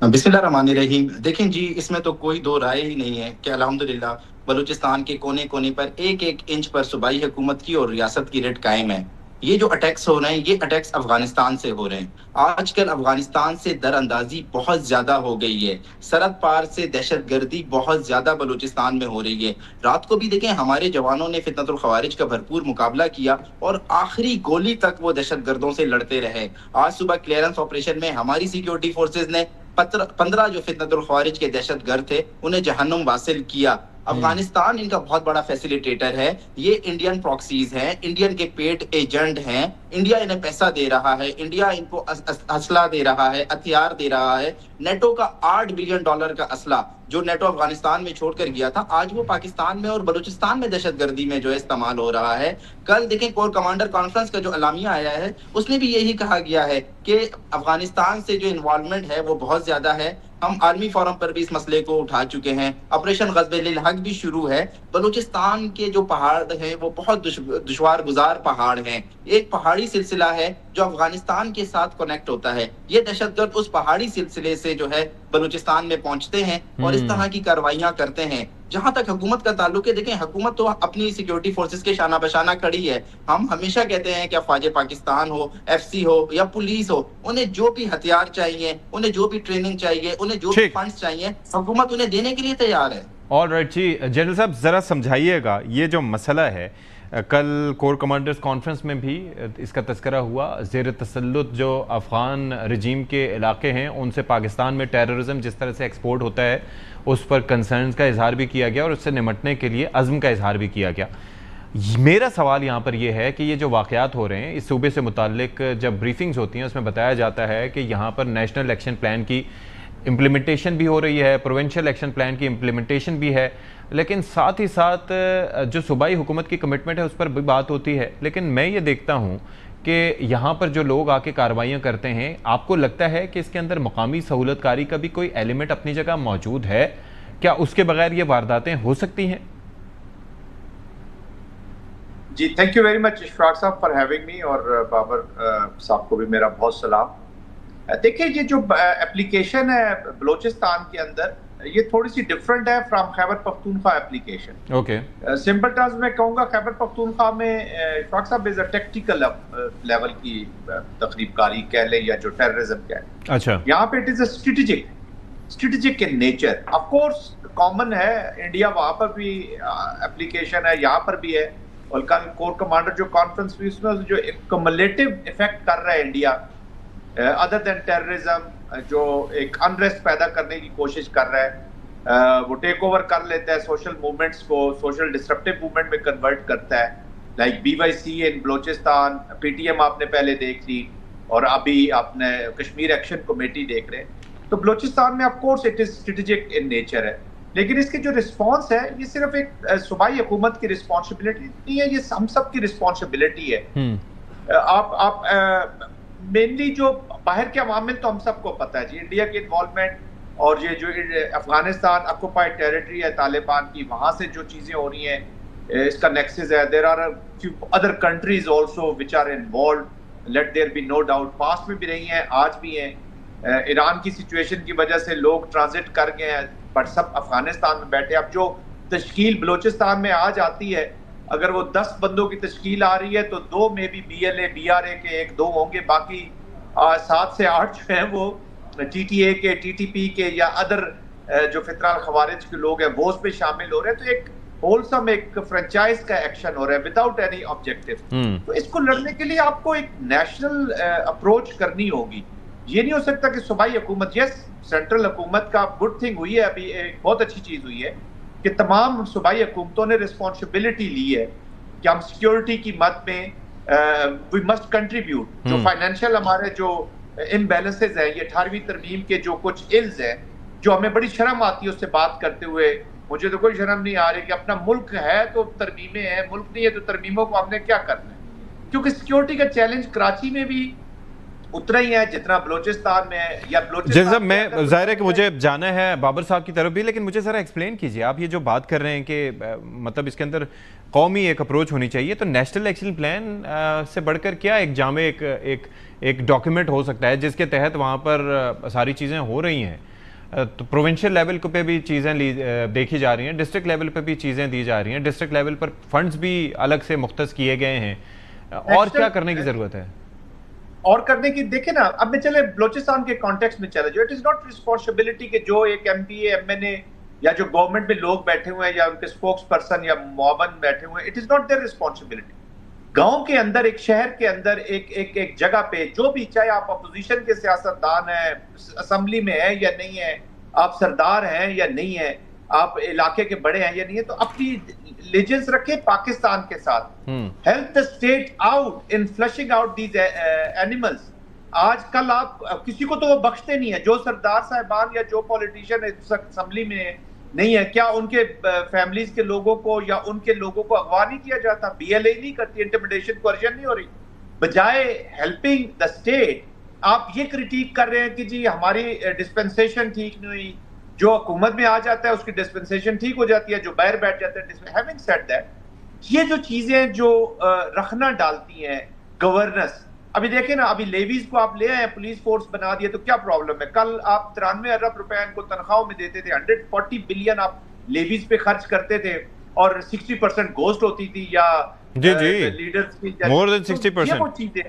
बिस्मिल्लाहिर्रहमानिर्रहीम। देखें जी, इसमें तो कोई दो राय ही नहीं है कि अल्हम्दुलिल्लाह बलूचिस्तान के कोने कोने पर एक इंच पर सूबाई हुकूमत की और रियासत की रिट कायम है। ये जो अटैक्स हो रहे हैं, ये अटैक्स अफगानिस्तान से हो रहे हैं। आजकल अफगानिस्तान से दरअंदाजी बहुत ज्यादा हो गई है। सरहद पार से दहशतगर्दी बहुत ज्यादा बलूचिस्तान में हो रही है। रात को भी देखें, हमारे जवानों ने फितनतुल खवारिज का भरपूर मुकाबला किया और आखिरी गोली तक वो दहशतगर्दों से लड़ते रहे। आज सुबह क्लियरेंस ऑपरेशन में हमारी सिक्योरिटी फोर्सेज ने 15 जो फितनतुल खवारिज के दहशतगर्द थे उन्हें जहन्नुम वासिल किया। अफगानिस्तान इनका बहुत बड़ा फैसिलिटेटर है। ये इंडियन प्रॉक्सीज हैं, इंडियन के पेड एजेंट हैं। इंडिया इन्हें पैसा दे रहा है, इंडिया इनको असला दे रहा है, हथियार दे रहा है। नेटो का $8 बिलियन का असला जो नेटो अफगानिस्तान में छोड़कर गया था, आज वो पाकिस्तान में और बलूचिस्तान में दहशतगर्दी में जो है इस्तेमाल हो रहा है। कल देखें, कोर कमांडर कॉन्फ्रेंस का जो अलामिया आया है उसमें भी यही कहा गया है कि अफगानिस्तान से जो इन्वॉल्वमेंट है वो बहुत ज्यादा है। हम आर्मी फोरम पर भी इस मसले को उठा चुके हैं। ऑपरेशन ग़ज़ब-ए-लिल हक़ भी शुरू है। बलूचिस्तान के जो पहाड़ हैं वो बहुत दुश्वार गुजार पहाड़ हैं। एक पहाड़ी सिलसिला है जो अफगानिस्तान के साथ कनेक्ट होता है। ये दहशतगर्द उस पहाड़ी सिलसिले से जो है बलूचिस्तान में पहुंचते हैं और इस तरह की कार्रवाइयां करते हैं। जहां तक हुकूमत का ताल्लुक है, देखें, हुकूमत तो अपनी सिक्योरिटी फोर्सेस के शाना बशाना खड़ी है। हम हमेशा कहते हैं कि फ़ौज पाकिस्तान हो, FC हो या पुलिस हो, उन्हें जो भी हथियार चाहिए, उन्हें जो भी ट्रेनिंग चाहिए, उन्हें जो भी फंड्स चाहिए, हुकूमत उन्हें देने के लिए तैयार है। ऑलराइट जी, जनरल साहब जरा समझाइएगा ये जो मसला है। कल कोर कमांडर्स कॉन्फ्रेंस में भी इसका तस्करा हुआ। ज़ेर तसल्लुत जो अफ़गान रजीम के इलाके हैं उनसे पाकिस्तान में टेररिज्म जिस तरह से एक्सपोर्ट होता है उस पर कंसर्न्स का इजहार भी किया गया और उससे निमटने के लिए अज़्म का इजहार भी किया गया। मेरा सवाल यहाँ पर यह है कि ये जो वाक़यात हो रहे हैं इस सूबे से मुताल्लिक जब ब्रीफिंग्स होती हैं उसमें बताया जाता है कि यहाँ पर नेशनल एक्शन प्लान की इम्प्लीमेंटेशन भी हो रही है, प्रोविंशियल एक्शन प्लान की इम्प्लीमेंटेशन भी है, लेकिन साथ ही साथ जो सूबाई हुकूमत की कमिटमेंट है उस पर भी बात होती है। लेकिन मैं ये देखता हूँ कि यहाँ पर जो लोग आके कार्रवाइयाँ करते हैं, आपको लगता है कि इसके अंदर मकामी सहूलतकारी का भी कोई एलिमेंट अपनी जगह मौजूद है? क्या उसके बगैर ये वारदातें हो सकती हैं? जी, thank you very much Ishfaq sahab for having मी, और बाबर साहब को भी मेरा बहुत सलाम। देखिए, ये जो एप्लीकेशन है बलूचिस्तान के अंदर, ये थोड़ी सी डिफरेंट है from Khyber Pakhtunkhwa application. Okay, simple terms में कहूँगा, खैबर पख्तूनख्वा में इशफाक साहब इज अ टेक्टिकल लेवल की तकरीबकारी कह लें या जो टेररिज्म कह लें। अच्छा, यहाँ पे it is a strategic in nature. Of course common है, इंडिया वहाँ पर भी एप्लीकेशन है, यहाँ पर भी है। और कल कोर कमांडर जो कॉन्फ्रेंस हुई उसमें जो कम्युलेटिव इफेक्ट कर रहा है इंडिया अदर देन टेररिज्म, जो एक अनरेस्ट पैदा करने की कोशिश कर रहा है, वो टेक ओवर कर लेता है सोशल मूवमेंट्स को, सोशल डिसरप्टिव मूवमेंट में कन्वर्ट करता है। लाइक BYC इन बलूचिस्तान, PTM आपने पहले देख ली, और अभी आपने कश्मीर एक्शन कमेटी देख रहे हैं। तो बलूचिस्तान में of course it is strategic in nature है, लेकिन इसके जो रिस्पॉन्स है ये सिर्फ एक सूबाई हुकूमत की रिस्पॉन्सिबिलिटी नहीं है, ये हम सब की रिस्पॉन्सिबिलिटी है। आप मेनली जो बाहर के अवामिल तो हम सबको पता है जी, इंडिया की इन्वॉल्वमेंट और ये जो अफगानिस्तान ऑक्युपाइड टेरिटरी है तालिबान की, वहाँ से जो चीज़ें हो रही हैं, इसका नेक्सस है। There are few other countries also which are involve, let there be no doubt, past में भी रही हैं, आज भी हैं। ईरान की सिचुएशन की वजह से लोग ट्रांजिट कर गए हैं, बट सब अफगानिस्तान में बैठे। अब जो तश्कील बलोचिस्तान में आज आती है, अगर वो 10 बंदों की तश्कील आ रही है तो 2 में भी BLA BRA के 1-2 होंगे, बाकी 7 से 8 जो है वो TTA के, TTP के या अदर जो फितराल खवारिज के लोग हैं वो उस पर शामिल हो रहे हैं। तो एक होलसम एक फ्रेंचाइज का एक्शन हो रहा है विदाउट एनी ऑब्जेक्टिव। तो इसको लड़ने के लिए आपको एक नेशनल अप्रोच करनी होगी। ये नहीं हो सकता कि सूबाई हुकूमत, यस सेंट्रल हुकूमत का गुड थिंग हुई है, अभी एक बहुत अच्छी चीज हुई है कि तमाम सूबाई हुकूमतों ने रिस्पॉन्सिबिलिटी ली है कि हम सिक्योरिटी की मद में वी मस्ट कंट्रीब्यूट। जो फाइनेंशियल हमारे जो इम्बैलेंसेज हैं, ये 18वीं तरमीम के जो कुछ इल्स हैं, जो हमें बड़ी शर्म आती है उससे बात करते हुए, मुझे तो कोई शर्म नहीं आ रही कि अपना मुल्क है तो तरमीमें हैं, मुल्क नहीं है तो तरमीमों को हमने क्या करना है। क्योंकि सिक्योरिटी का चैलेंज कराची में भी उतना ही है जितना बलोचिस्तान में है या बलोचिस्तान। मैं जाहिर है कि मुझे जाना है बाबर साहब की तरफ भी, लेकिन मुझे ज़रा एक्सप्लेन कीजिए, आप ये जो बात कर रहे हैं कि मतलब इसके अंदर कौमी एक अप्रोच होनी चाहिए, तो नेशनल एक्शन प्लान से बढ़कर क्या एक जामे एक डॉक्यूमेंट हो सकता है जिसके तहत वहाँ पर सारी चीज़ें हो रही हैं? तो प्रोविंशियल लेवल पे भी चीज़ें देखी जा रही हैं, डिस्ट्रिक्ट लेवल पे भी चीज़ें दी जा रही हैं, डिस्ट्रिक्ट लेवल पर फंड्स भी अलग से मुख्तस किए गए हैं, और क्या करने की ज़रूरत है? और करने की देखे ना, अब मैं चले बलोचिस्तान के कॉन्टेक्स्ट में चले, जो इट इज नॉट रिस्पॉन्सिबिलिटी के जो एक MPA MNA या जो गवर्नमेंट में लोग बैठे हुए हैं या उनके स्पोक्स पर्सन या मुआवन बैठे हुए हैं, it is not their responsibility. गांव के अंदर, एक शहर के अंदर, एक जगह पे जो भी, चाहे आप अपोजिशन के सियासतदान हैं, असेंबली में है या नहीं है, आप सरदार हैं या नहीं है, आप इलाके के बड़े हैं या नहीं है, तो अपनी लिजेंस रखें पाकिस्तान के साथ। Help the state out in flushing out these animals. आजकल आप किसी को तो वो बख्शते नहीं है, जो सरदार साहबान या जो पॉलिटिशियन असेंबली में नहीं है, क्या उनके फैमिलीज के लोगों को या उनके लोगों को अगवा नहीं किया जाता? BLA नहीं करती, इंटिमिडेशन कोर्जन नहीं हो रही? बजाय हेल्पिंग द स्टेट आप ये क्रिटिक कर रहे हैं कि जी हमारी डिस्पेंसेशन ठीक नहीं हुई, जो हुकूमत में आ जाता है उसकी डिस्पेंसेशन ठीक हो जाती है, जो बाहर बैठ जाता है। हैविंग सेड दैट, ये जो चीजें जो रखना डालती हैं गवर्नेंस, अभी देखें ना, अभी लेवीज को आप ले आए, पुलिस फोर्स बना दिए, तो क्या प्रॉब्लम है? कल आप 93 अरब रुपए इनको तनख्वाहों में देते थे, 140 बिलियन आप लेवीज पे खर्च करते थे, और 60% गोस्ट होती थी या लीडर्स की, मोर देन 60%। वो चीजें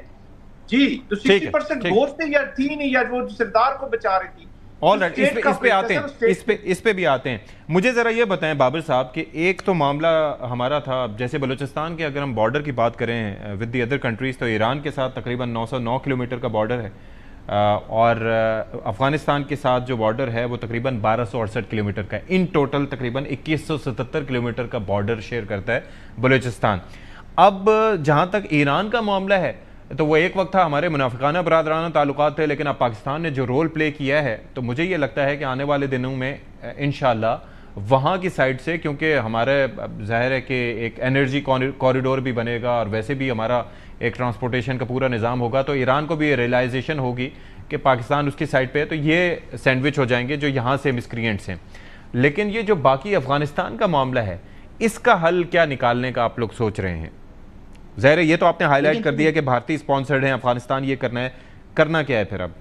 जी, तो 60% गोस्ट थी या थी नहीं, या वो सरदार को बचा रही थी। ऑल राइट, इस पे भी आते हैं। मुझे ज़रा ये बताएं बाबर साहब कि एक तो मामला हमारा था, जैसे बलूचिस्तान के अगर हम बॉर्डर की बात करें विद दी अदर कंट्रीज़, तो ईरान के साथ तकरीबन 909 किलोमीटर का बॉर्डर है, और अफ़गानिस्तान के साथ जो बॉर्डर है वो तकरीबन 1268 किलोमीटर का है। इन टोटल तकरीबन 2177 किलोमीटर का बॉर्डर शेयर करता है बलूचिस्तान। अब जहाँ तक ईरान का मामला है, तो वो एक वक्त था हमारे मुनाफिकाना बरादराना ताल्लुकात थे, लेकिन अब पाकिस्तान ने जो रोल प्ले किया है, तो मुझे ये लगता है कि आने वाले दिनों में इंशाल्लाह वहाँ की साइड से, क्योंकि हमारे जाहिर है कि एक एनर्जी कॉरिडोर भी बनेगा और वैसे भी हमारा एक ट्रांसपोर्टेशन का पूरा निज़ाम होगा, तो ईरान को भी ये रियलाइजेशन होगी कि पाकिस्तान उसकी साइड पे है, तो ये सैंडविच हो जाएंगे जो यहाँ से मिसक्रिएंट्स हैं। लेकिन ये जो बाकी अफ़गानिस्तान का मामला है, इसका हल क्या निकालने का आप लोग सोच रहे हैं? ज़ाहिर है ये तो आपने हाईलाइट कर दिया कि भारतीय स्पॉन्सर्ड हैं, अफगानिस्तान ये करना है, करना क्या है फिर अब?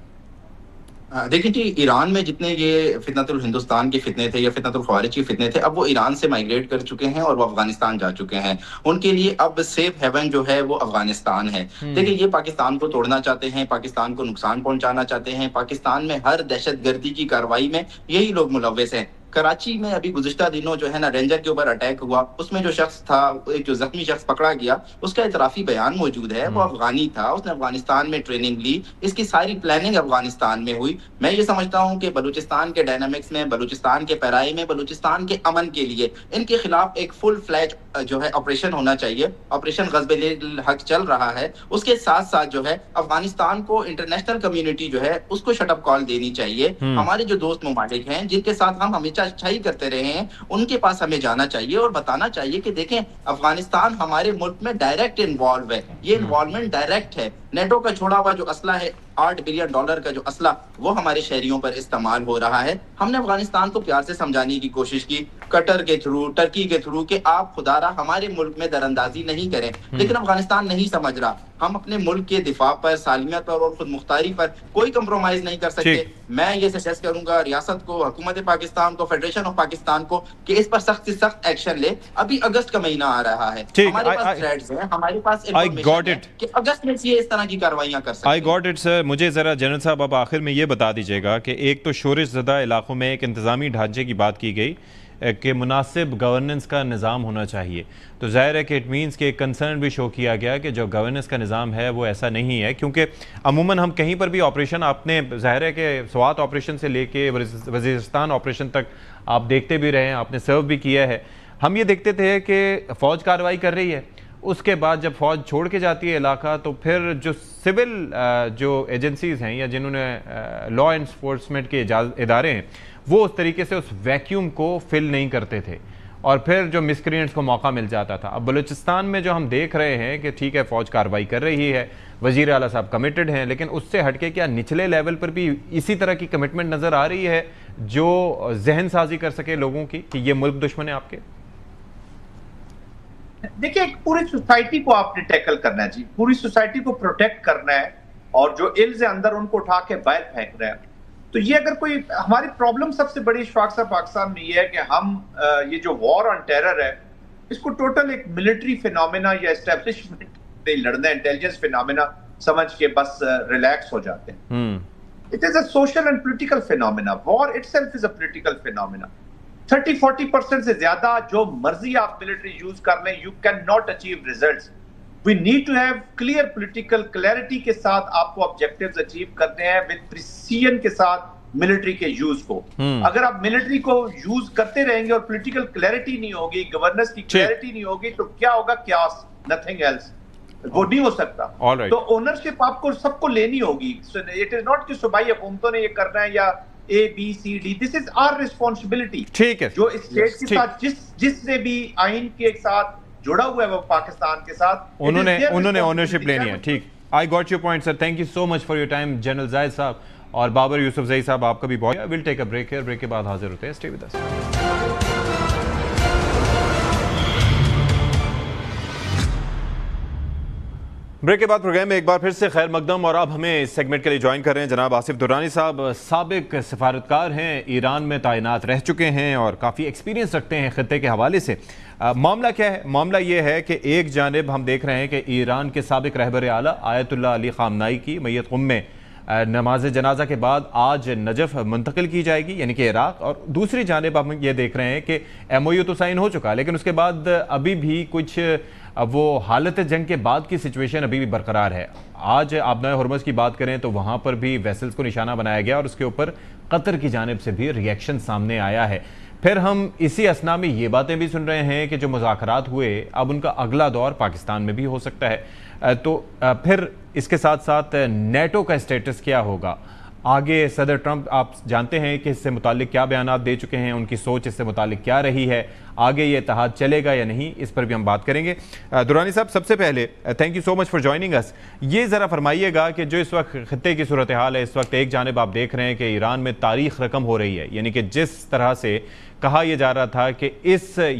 देखिए जी, ईरान में जितने ये फितनतुल हिंदुस्तान के फितने थे या फितनतुल ख्वारिज के फितने थे, अब वो ईरान से माइग्रेट कर चुके हैं और वो अफगानिस्तान जा चुके हैं। उनके लिए अब सेफ हेवन जो है वो अफगानिस्तान है। देखिए, ये पाकिस्तान को तोड़ना चाहते हैं, पाकिस्तान को नुकसान पहुंचाना चाहते हैं। पाकिस्तान में हर दहशतगर्दी की कार्रवाई में यही लोग मुलव्वस हैं। कराची में अभी गुज़िश्ता दिनों जो है ना, रेंजर के ऊपर अटैक हुआ, उसमें जो शख्स था, एक जो जख्मी शख्स पकड़ा गया, उसका इतराफी बयान मौजूद है। वो अफगानी था, उसने अफगानिस्तान में ट्रेनिंग ली, इसकी सारी प्लानिंग अफगानिस्तान में हुई। मैं ये समझता हूँ कि बलूचिस्तान के डायनामिक्स में, बलूचिस्तान के पैराए में, बलूचिस्तान के अमन के लिए इनके खिलाफ एक फुल फ्लैज जो है ऑपरेशन होना चाहिए। ऑपरेशन ग़ज़ब-ए हक चल रहा है, उसके साथ साथ जो है अफगानिस्तान को इंटरनेशनल कम्युनिटी जो है उसको शटअप कॉल देनी चाहिए। हमारे जो दोस्त ममालिक हैं जिनके साथ हम हमेशा अच्छाई करते रहे हैं, उनके पास हमें जाना चाहिए और बताना चाहिए कि देखें, अफगानिस्तान हमारे मुल्क में डायरेक्ट इन्वॉल्व है, ये इन्वॉल्वमेंट डायरेक्ट है। नेटो का छोड़ा हुआ जो असला है $8 बिलियन का जो असला वो हमारे शहरियों पर इस्तेमाल हो रहा है। हमने अफगानिस्तान को प्यार से समझाने की कोशिश की, कतर के थ्रू, टर्की के थ्रू, कि आप खुदारा हमारे मुल्क में दरअंदाजी नहीं करें, लेकिन अफगानिस्तान नहीं समझ रहा। हम अपने मुल्क के दिफा पर, सालमियत पर और खुद मुख्तारी पर कोई कंप्रोमाइज नहीं कर सकते। मैं ये सजेस्ट करूंगा रियासत को, हुकूमत पाकिस्तान को, फेडरेशन ऑफ पाकिस्तान को कि इस पर सख्त से सख्त एक्शन ले। अभी अगस्त का महीना आ रहा है, हमारे पास थ्रेड्स हैं, हमारे पास इंफॉर्मेशन है कि अगस्त में ये इस तरह की कार्रवाइयां कर सकते हैं। I got it sir. मुझे ज़रा जनरल साहब अब आखिर में ये बता दीजिएगा कि एक तो शोरिश ज़दा इलाकों में एक इंतज़ामी ढांचे की बात की गई कि मुनासिब गवर्नेंस का निज़ाम होना चाहिए, तो ज़ाहिर है कि इट मीन्स कि एक कंसर्न भी शो किया गया कि जो गवर्नेंस का निज़ाम है वो ऐसा नहीं है, क्योंकि अमूमन हम कहीं पर भी ऑपरेशन, आपने ज़ाहिर है कि स्वात ऑपरेशन से लेके वज़ीरिस्तान ऑपरेशन तक आप देखते भी रहे हैं, आपने सर्व भी किया है। हम ये देखते थे कि फ़ौज कार्रवाई कर रही है, उसके बाद जब फ़ौज छोड़ के जाती है इलाका तो फिर जो सिविल जो एजेंसीज़ हैं या जिन्होंने लॉ एनफोर्समेंट के इदारे हैं वो उस तरीके से उस वैक्यूम को फिल नहीं करते थे और फिर जो मिसक्रिएंट्स को मौका मिल जाता था। अब बलूचिस्तान में जो हम देख रहे हैं कि ठीक है फ़ौज कार्रवाई कर रही है, वज़ीर आला साहब कमिटेड हैं, लेकिन उससे हटके क्या निचले लेवल पर भी इसी तरह की कमिटमेंट नज़र आ रही है जो जहन साजी कर सके लोगों की कि ये मुल्क दुश्मन है आपके? देखिए, एक पूरी सोसाइटी को आपने टैकल करना है जी, पूरी सोसाइटी को प्रोटेक्ट करना है और जो इल्ज है अंदर उनको उठा के बाहर फेंकना है। तो ये अगर कोई हमारी प्रॉब्लम सबसे बड़ी इशफाक साहब पाकिस्तान में ये है कि हम ये जो वॉर ऑन टेरर है इसको टोटल एक मिलिट्री फिनोमेना या एस्टेब्लिशमेंट पे लड़ना, इंटेलिजेंस फिनोमेना समझ के बस रिलैक्स हो जाते हैं। It is a social and political phenomena. War itself is a political phenomena. 30-40% से ज्यादा जो मर्जी आप मिलिट्री यूज कर लें, you can not achieve results. We need to have clear political clarity के साथ आपको ऑब्जेक्टिव्स अचीव करने हैं विद प्रिसीजन के साथ मिलिट्री के यूज को। अगर आप मिलिट्री को यूज करते रहेंगे और पॉलिटिकल क्लैरिटी नहीं होगी, गवर्नेंस की क्लैरिटी नहीं होगी, तो क्या होगा? क्यास, नथिंग एल्स। वो नहीं हो सकता। तो ओनरशिप आपको सबको लेनी होगी। इट इज नॉट कि सूबाई हुकूमतों ने ये करना है या ABCD, this is our responsibility. ठीक है, जो स्टेट के साथ जिससे भी आइन के साथ जुड़ा हुआ है वो पाकिस्तान के साथ उन्होंने ओनरशिप लेनी है। ठीक, I got your point sir, thank you so much for your time general Zaid साहब और बाबर यूसुफजई साहब, आपका भी बहुत। Will take a break here, break के बाद हाजिर होते हैं। Stay with us. ब्रेक के बाद प्रोग्राम में एक बार फिर से खैर मकदम, और अब हमें इस सेगमेंट के लिए ज्वाइन कर रहे हैं जनाब आसिफ दुरानी साहब। साबिक सफारतकार हैं, ईरान में तैनात रह चुके हैं और काफ़ी एक्सपीरियंस रखते हैं खित्ते के हवाले से। मामला क्या है? मामला ये है कि एक जानिब हम देख रहे हैं कि ईरान के साबिक रहबर आला आयतुल्लाह अली ख़ामनाई की मैयत क़ुम में नमाज जनाजा के बाद आज नजफ़ मुंतकिल की जाएगी, यानी कि इराक़। और दूसरी जानिब हम ये देख रहे हैं कि MOU तो साइन हो चुका, लेकिन उसके बाद अभी भी कुछ वो हालत जंग के बाद की सिचुएशन अभी भी बरकरार है। आज आबनाए हुर्मुज़ की बात करें तो वहाँ पर भी वेसल्स को निशाना बनाया गया और उसके ऊपर कतर की जानिब से भी रिएक्शन सामने आया है। फिर हम इसी असना में ये बातें भी सुन रहे हैं कि जो मुज़ाकरात हुए अब उनका अगला दौर पाकिस्तान में भी हो सकता है। तो फिर इसके साथ साथ नेटो का स्टेटस क्या होगा आगे? सदर ट्रंप आप जानते हैं कि इससे मुतालिक क्या बयानात दे चुके हैं, उनकी सोच इससे मुतालिक क्या रही है, आगे ये इत्तेहाद चलेगा या नहीं, इस पर भी हम बात करेंगे। दुरानी साहब, सबसे पहले thank you so much for joining us. ये ज़रा फरमाइएगा कि जो इस वक्त खित्ते की सूरत हाल है, इस वक्त एक जानिब आप देख रहे हैं कि ईरान में तारीख रकम हो रही है, यानी कि जिस तरह से कहा यह जा रहा था कि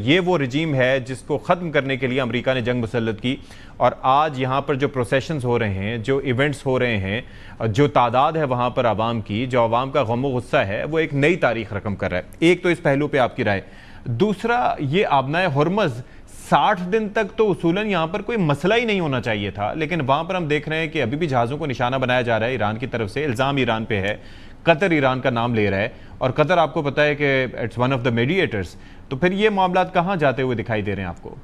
ये वो रजीम है जिसको ख़त्म करने के लिए अमेरिका ने जंग मुसल्लत की, और आज यहाँ पर जो प्रोसेशंस हो रहे हैं, जो इवेंट्स हो रहे हैं, जो तादाद है वहाँ पर आवाम की, जो आवाम का गम गुस्सा है, वो एक नई तारीख रकम कर रहा है। एक तो इस पहलू पे आपकी राय। दूसरा, ये आबनाए हुर्मुज़ 60 दिन तक तो उसूलन यहाँ पर कोई मसला ही नहीं होना चाहिए था, लेकिन वहाँ पर हम देख रहे हैं कि अभी भी जहाज़ों को निशाना बनाया जा रहा है ईरान की तरफ से। इल्ज़ाम ईरान पे है, कतर ईरान का नाम ले रहा है, और कतर आपको पता है कि it's one of the mediators. तो फिर ये मामला कहाँ जाते हुए दिखाई दे रहे हैं आपको?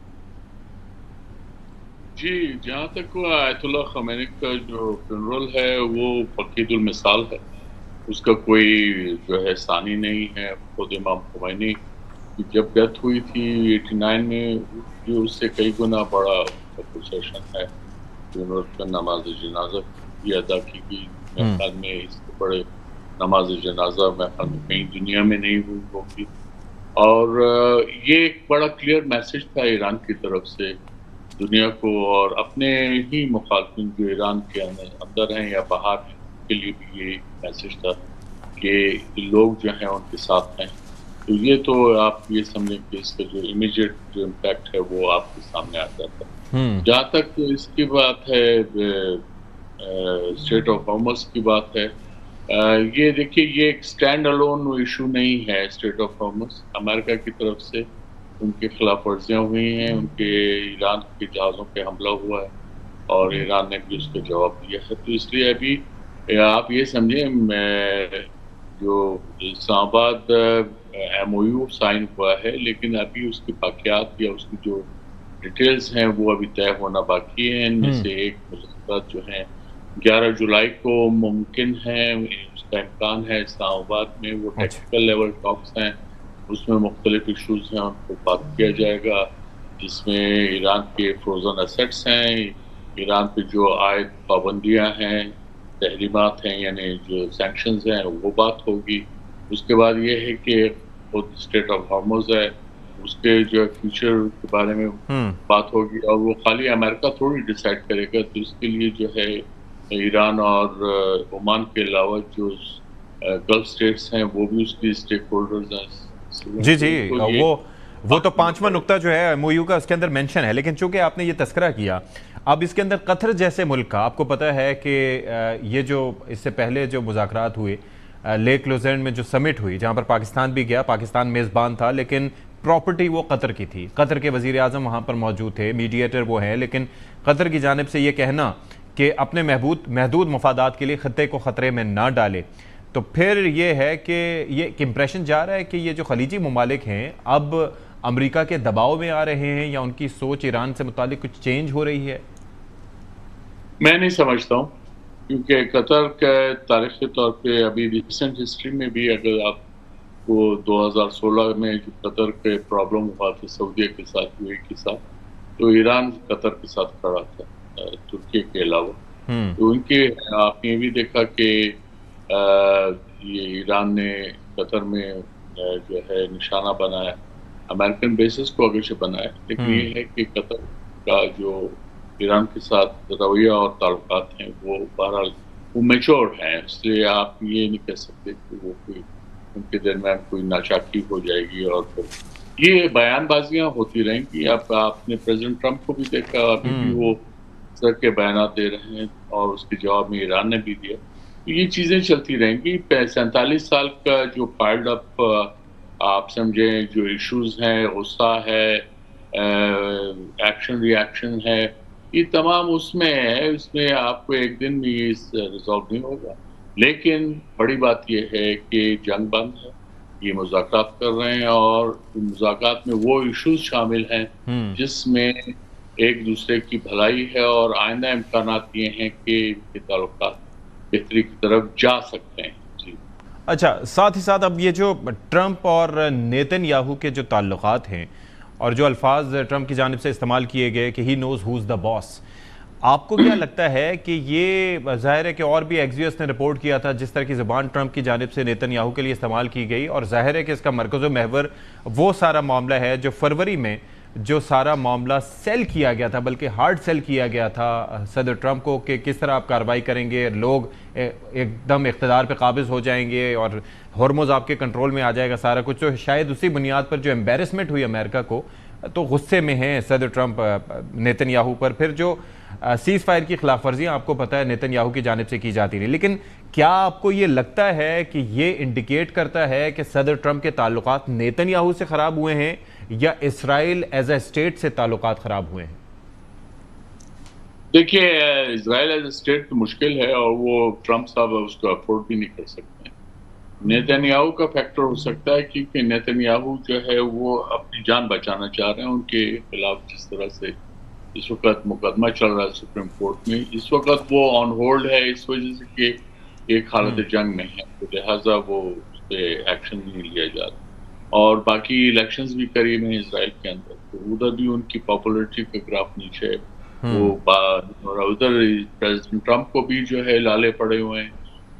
जी, जहाँ तक आयतुल्लाह ख़ामेनी का जो फ्यूनरल है वो फ़कीदुल मिसाल है, उसका कोई जो है सानी नहीं है। खुद इमाम ख़ुमैनी की जब डेथ हुई थी 89 में, ये उससे कई गुना बड़ा प्रोसेशन है। फ्यूनरल का नमाज जनाजा भी अदा की गई। मेरे ख्याल में इससे बड़े नमाज जनाजा मेरे ख्याल में कहीं दुनिया में नहीं हुई होगी। और ये एक बड़ा क्लियर मैसेज था ईरान की तरफ से दुनिया को और अपने ही मुखालफिन जो ईरान के अंदर हैं या बाहर, के लिए भी ये मैसेज था कि लोग जो हैं उनके साथ हैं। तो ये तो आप ये समझें कि इसका जो इमीडिएट जो इम्पैक्ट है वो आपके सामने आ जाता है। जहाँ तक इसकी बात है स्टेट ऑफ हॉर्मस की बात है, ये देखिए ये एक स्टैंड अलोन इशू नहीं है। स्टेट ऑफ हॉर्मस अमेरिका की तरफ से उनके खिलाफ वर्जियाँ हुई हैं, उनके ईरान के जहाज़ों पे हमला हुआ है और ईरान ने भी उसका जवाब दिया है। तो इसलिए अभी आप ये समझें जो इस्लामाबाद MOU साइन हुआ है, लेकिन अभी उसके बाकियात या उसकी जो डिटेल्स हैं वो अभी तय होना बाकी है। इनमें से एक मुलाकात जो है 11 जुलाई को मुमकिन है, उसका इम्कान है इस्लामाबाद में। वो टेक्निकल लेवल टॉक्स हैं, उसमें मुख्तलिफ इशूज़ हैं, उनको बात किया जाएगा, जिसमें ईरान के फ्रोजन एसेट्स हैं, ईरान पे जो आयद पाबंदियाँ हैं, तहरीमात हैं, यानी जो सैंक्शंस हैं, वो बात होगी। उसके बाद ये है कि खुद स्टेट ऑफ हॉर्मस है, उसके जो फ्यूचर के बारे में बात होगी, और वो खाली अमेरिका थोड़ी डिसाइड करेगा। तो इसके लिए जो है ईरान और ओमान के अलावा जो गल्फ स्टेट्स हैं वो भी उसकी स्टेक होल्डर्स हैं। जी जी, वो तो 5वां नुक्ता जो है MOU का उसके अंदर मेंशन है। लेकिन चूंकि आपने ये तस्करा किया, अब इसके अंदर कतर जैसे मुल्क का, आपको पता है कि ये जो इससे पहले जो मुज़ाकरात हुए लेक लुज़र्न में जो समिट हुई, जहाँ पर पाकिस्तान भी गया, पाकिस्तान मेज़बान था, लेकिन प्रॉपर्टी वो कतर की थी। कतर के वज़ीर आज़म वहाँ पर मौजूद थे, मीडिएटर वो हैं, लेकिन कतर की जानिब से ये कहना कि अपने महदूद मफादात के लिए ख़त्ते को ख़तरे में ना डाले, तो फिर ये है कि ये एक इम्प्रेशन जा रहा है कि ये जो खलीजी ममालिक हैं अब अमेरिका के दबाव में आ रहे हैं, या उनकी सोच ईरान से मुतालिक कुछ चेंज हो रही है। मैं नहीं समझता हूँ, क्योंकि कतर के तारीख़ी तौर पे अभी रिसेंट हिस्ट्री में भी अगर आपको 2016 में जो कतर के प्रॉब्लम हुआ था सऊदीया के साथ, UAE के साथ, तो ईरान कतर के साथ खड़ा था तुर्की के अलावा। तो उनके आपने ये भी देखा कि ये ईरान ने कतर में जो है निशाना बनाया, अमेरिकन बेसिस को अगर से बनाया, लेकिन ये है कि कतर का जो ईरान के साथ रवैया और ताल्लुकात हैं वो बहरहाल वो मैच्योर हैं, इसलिए आप ये नहीं कह सकते कि वो कोई उनके दरमियान कोई नाचाकी हो जाएगी। और फिर ये बयानबाजियां होती रहेंगी। आपने प्रेसिडेंट ट्रंप को भी देखा, अभी भी वो सर के बयान दे रहे हैं और उसके जवाब में ईरान ने भी दिया। तो ये चीज़ें चलती रहेंगी। 47 साल का जो पाइल्ड अप आप समझें जो इश्यूज हैं, गुस्सा है, एक्शन रिएक्शन है, ये तमाम उसमें है। उसमें आपको एक दिन में ये रिजॉल्व नहीं होगा, लेकिन बड़ी बात ये है कि जंग बंद है, ये मुज़ाकरात कर रहे हैं और मुज़ाकरात में वो इश्यूज शामिल हैं जिसमें एक दूसरे की भलाई है और आइंदा इम्कानात ये हैं कि इनके ताल्लुकात बेहतरी की तरफ जा सकते हैं। जी अच्छा, साथ ही साथ अब ये जो ट्रंप और नेतन्याहू के जो ताल्लुकात हैं और जो अल्फाज ट्रंप की जानिब से इस्तेमाल किए गए कि he knows who is the boss, आपको क्या लगता है कि ये ज़ाहिर है कि और भी एक्सियोस ने रिपोर्ट किया था जिस तरह की ज़बान ट्रंप की जानिब से नेतन्याहू के लिए इस्तेमाल की गई, और ज़ाहिर है कि इसका मरकज़ महवर वो सारा मामला है जो फरवरी में जो सारा मामला सेल किया गया था, बल्कि हार्ड सेल किया गया था सदर ट्रंप को कि किस तरह आप कार्रवाई करेंगे, लोग एकदम इख्तिदार पे काबिज हो जाएंगे और हॉर्मोज़ आपके कंट्रोल में आ जाएगा सारा कुछ। तो शायद उसी बुनियाद पर जो एम्बेरसमेंट हुई अमेरिका को, तो गुस्से में हैं सदर ट्रंप नेतन्याहू पर। फिर जो सीज़ फायर की खिलाफ वर्जियाँ आपको पता है नेतन्याहू की जानिब से की जाती रही, लेकिन क्या आपको ये लगता है कि ये इंडिकेट करता है कि सदर ट्रंप के ताल्लुकात नेतन्याहू से ख़राब हुए हैं या इसराइल एज ए स्टेट से ताल्लुकात ख़राब हुए हैं? देखिए, इसराइल एज ए स्टेट तो मुश्किल है और वो ट्रंप साहब उसको अफोर्ड भी नहीं कर सकते हैं। नेतन्याहू का फैक्टर हो सकता है क्योंकि नेतन्याहू जो है वो अपनी जान बचाना चाह रहे हैं। उनके खिलाफ जिस तरह से इस वक्त मुकदमा चल रहा है सुप्रीम कोर्ट में, इस वक्त वो ऑन होल्ड है इस वजह से कि एक हालत जंग में है, तो लिहाजा वो उस पर एक्शन नहीं लिया जा रहा। और बाकी इलेक्शंस भी करीब हैं इसराइल के अंदर, तो उधर भी उनकी पॉपुलरिटी का ग्राफ नीचे है। वो उधर प्रेसिडेंट ट्रंप को भी जो है लाले पड़े हुए हैं,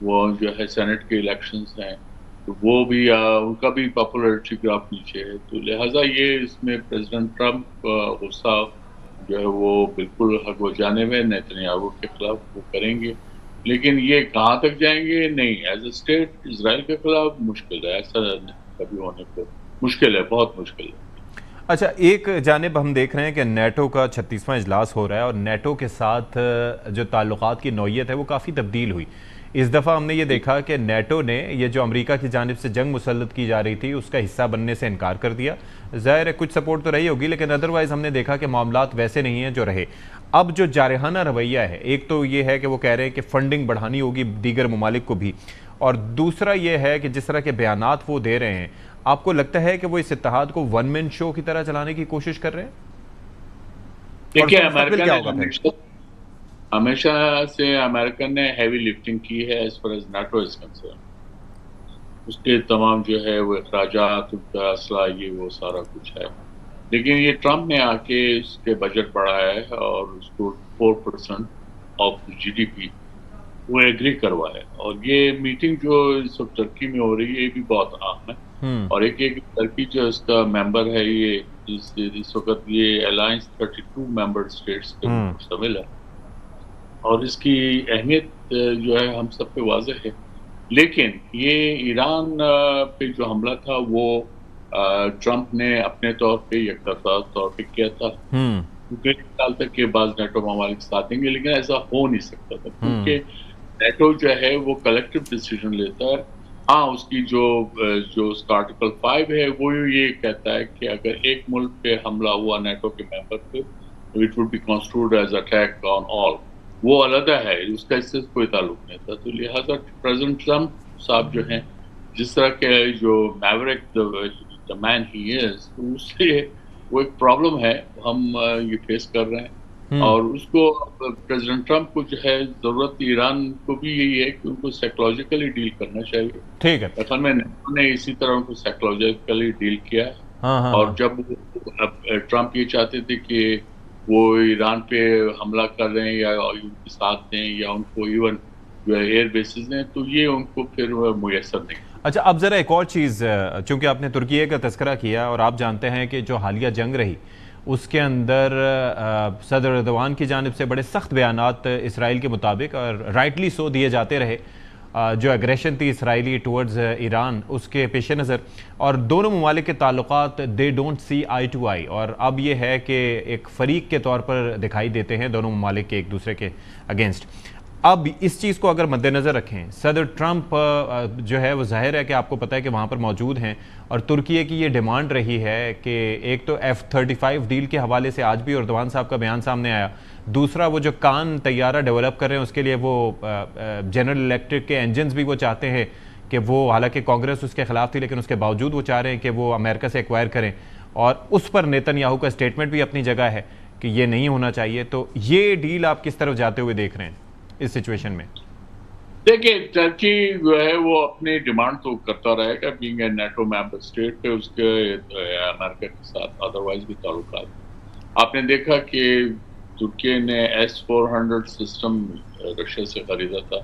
वो जो है सेनेट के इलेक्शंस हैं, तो वो भी उनका भी पॉपुलरिटी ग्राफ नीचे है। तो लिहाजा ये इसमें प्रेसिडेंट ट्रंप गुस्सा जो है वो बिल्कुल हक व जानिब है नेतन्याहू के खिलाफ, वो करेंगे। लेकिन ये कहाँ तक जाएंगे नहीं। एज ए स्टेट इसराइल के खिलाफ मुश्किल है, ऐसा कभी होने को मुश्किल है, बहुत मुश्किल है। अच्छा, एक जानिब हम देख रहे हैं कि नेटो का 36वां इजलास हो रहा है और नेटो के साथ जो ताल्लुकात की नौयत है वो काफ़ी तब्दील हुई। इस दफ़ा हमने ये देखा कि नेटो ने ये जो अमेरिका की जानिब से जंग मुसल्लत की जा रही थी उसका हिस्सा बनने से इनकार कर दिया। ज़ाहिर है कुछ सपोर्ट तो रही होगी, लेकिन अदरवाइज़ हमने देखा कि मामलात वैसे नहीं हैं जो रहे। अब जो जारहाना रवैया है, एक तो ये है कि वो कह रहे हैं कि फ़ंडिंग बढ़ानी होगी दीगर ममालिक को भी, और दूसरा ये है कि जिस तरह के बयानात वो दे रहे हैं, आपको लगता है कि वो इस इत्तेहाद को वन मैन शो की तरह चलाने की कोशिश कर रहे हैं? देखिए, अमेरिका हमेशा से अमेरिका ने हैवी लिफ्टिंग की है as far as NATO is concern. उसके तमाम जो है वो अखराजात, उनका असला, ये वो सारा कुछ है। लेकिन ये ट्रम्प ने आके उसके बजट बढ़ाया है और उसको 4% ऑफ GDP वो एग्री करवाया। और ये मीटिंग जो इस वक्त टर्की में हो रही है ये भी बहुत अहम है। और एक टर्की जो इसका मेंबर है, ये इस वक्त ये अलायंस 32 मेंबर स्टेट्स के शामिल है और इसकी अहमियत जो है हम सब पे वाज़ेह है। लेकिन ये ईरान पे जो हमला था वो ट्रम्प ने अपने तौर पे यकतरफा तौर पे किया था। क्योंकि साल तक के बाद नेटो ममालिक साथ देंगे, लेकिन ऐसा हो नहीं सकता था क्योंकि नेटो जो है वो कलेक्टिव डिसीजन लेता है। हाँ, उसकी जो उसका आर्टिकल 5 है वो ये कहता है कि अगर एक मुल्क पे हमला हुआ नेटो के मेंबर पे, it would be construed as attack on all. वो अलग है, उसका इससे कोई ताल्लुक नहीं था। तो लिहाजा प्रेसिडेंट ट्रम्प साहब जो हैं, जिस तरह के जो Maverick the man he is, उससे वो एक प्रॉब्लम है हम ये फेस कर रहे हैं। और उसको प्रेसिडेंट ट्रम्प को जो है जरूरत ईरान को भी यही है कि उनको साइकोलॉजिकली डील करना चाहिए। ठीक है, असल में नेटो ने इसी तरह उनको साइकोलॉजिकली डील किया है। और जब ट्रम्प ये चाहते थे कि वो ईरान पे हमला कर रहे हैं या उनके साथ दें या उनको इवन जो है एयर बेसिस दें, तो ये उनको फिर मुयसर नहीं। अच्छा, अब ज़रा एक और चीज़, चूँकि आपने तुर्की का तस्करा किया और आप जानते हैं कि जो हालिया जंग रही उसके अंदर सदर एर्दोगान की जानिब से बड़े सख्त बयानात इसराइल के मुताबिक और राइटली सो दिए जाते रहे। जो एग्रेशन थी इसराइली टुवर्ड्स ईरान, उसके पेश नज़र और दोनों ममालिक के ताल्लुकात they don't see I to आई, और अब ये है कि एक फ़रीक के तौर पर दिखाई देते हैं दोनों ममालिक के एक दूसरे के अगेंस्ट। अब इस चीज़ को अगर मद्देनज़र रखें, सदर ट्रम्प जो है वो जाहिर है कि आपको पता है कि वहाँ पर मौजूद हैं और तुर्की की ये डिमांड रही है कि एक तो F-35 डील के हवाले से आज भी एर्दोगान साहब का बयान सामने आया, दूसरा वो जो कान तैयारा डेवलप कर रहे हैं उसके लिए वो जनरल इलेक्ट्रिक के इंजन्स भी वो चाहते हैं कि वो, हालांकि कांग्रेस उसके खिलाफ थी लेकिन उसके बावजूद वो चाह रहे हैं कि वो अमेरिका से एक्वायर करें, और उस पर नेतन्याहू का स्टेटमेंट भी अपनी जगह है कि ये नहीं होना चाहिए। तो ये डील आप किस तरफ जाते हुए देख रहे हैं इस सिचुएशन में? देखिए, टर्की जो है वो अपनी डिमांड तो करता रहेगा, being a NATO member state पे उसके अमेरिका के साथ अदरवाइज भी ताल्लुकात। आपने देखा कि तुर्की ने S-400 सिस्टम रशिया से खरीदा था,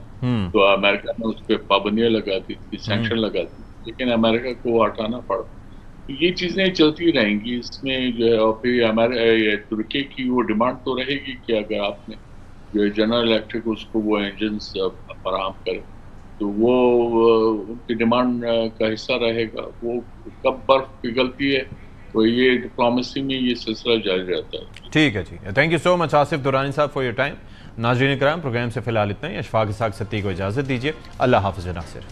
तो अमेरिका ने उस पर पाबंदियां लगा दी थी, सैंक्शन लगा दी, लेकिन अमेरिका को हटाना पड़ा। ये चीजें चलती रहेंगी इसमें जो है। और फिर तुर्की की वो डिमांड तो रहेगी कि अगर आपने जो जनरल इलेक्ट्रिक उसको वो इंजन फराहम करे, तो वो उनकी डिमांड का हिस्सा रहेगा। वो कब बर्फ पिघलती है, तो ये डिप्लोमेसी में ये सिलसिला जारी रहता है। ठीक है जी, thank you so much Asif Durrani sahab for your time. नाज़रीन कराम, प्रोग्राम से फिलहाल इतना ही। अशफाक इसाक सत्ती को इजाज़त दीजिए। अल्लाह हाफ़िज़ नासिर।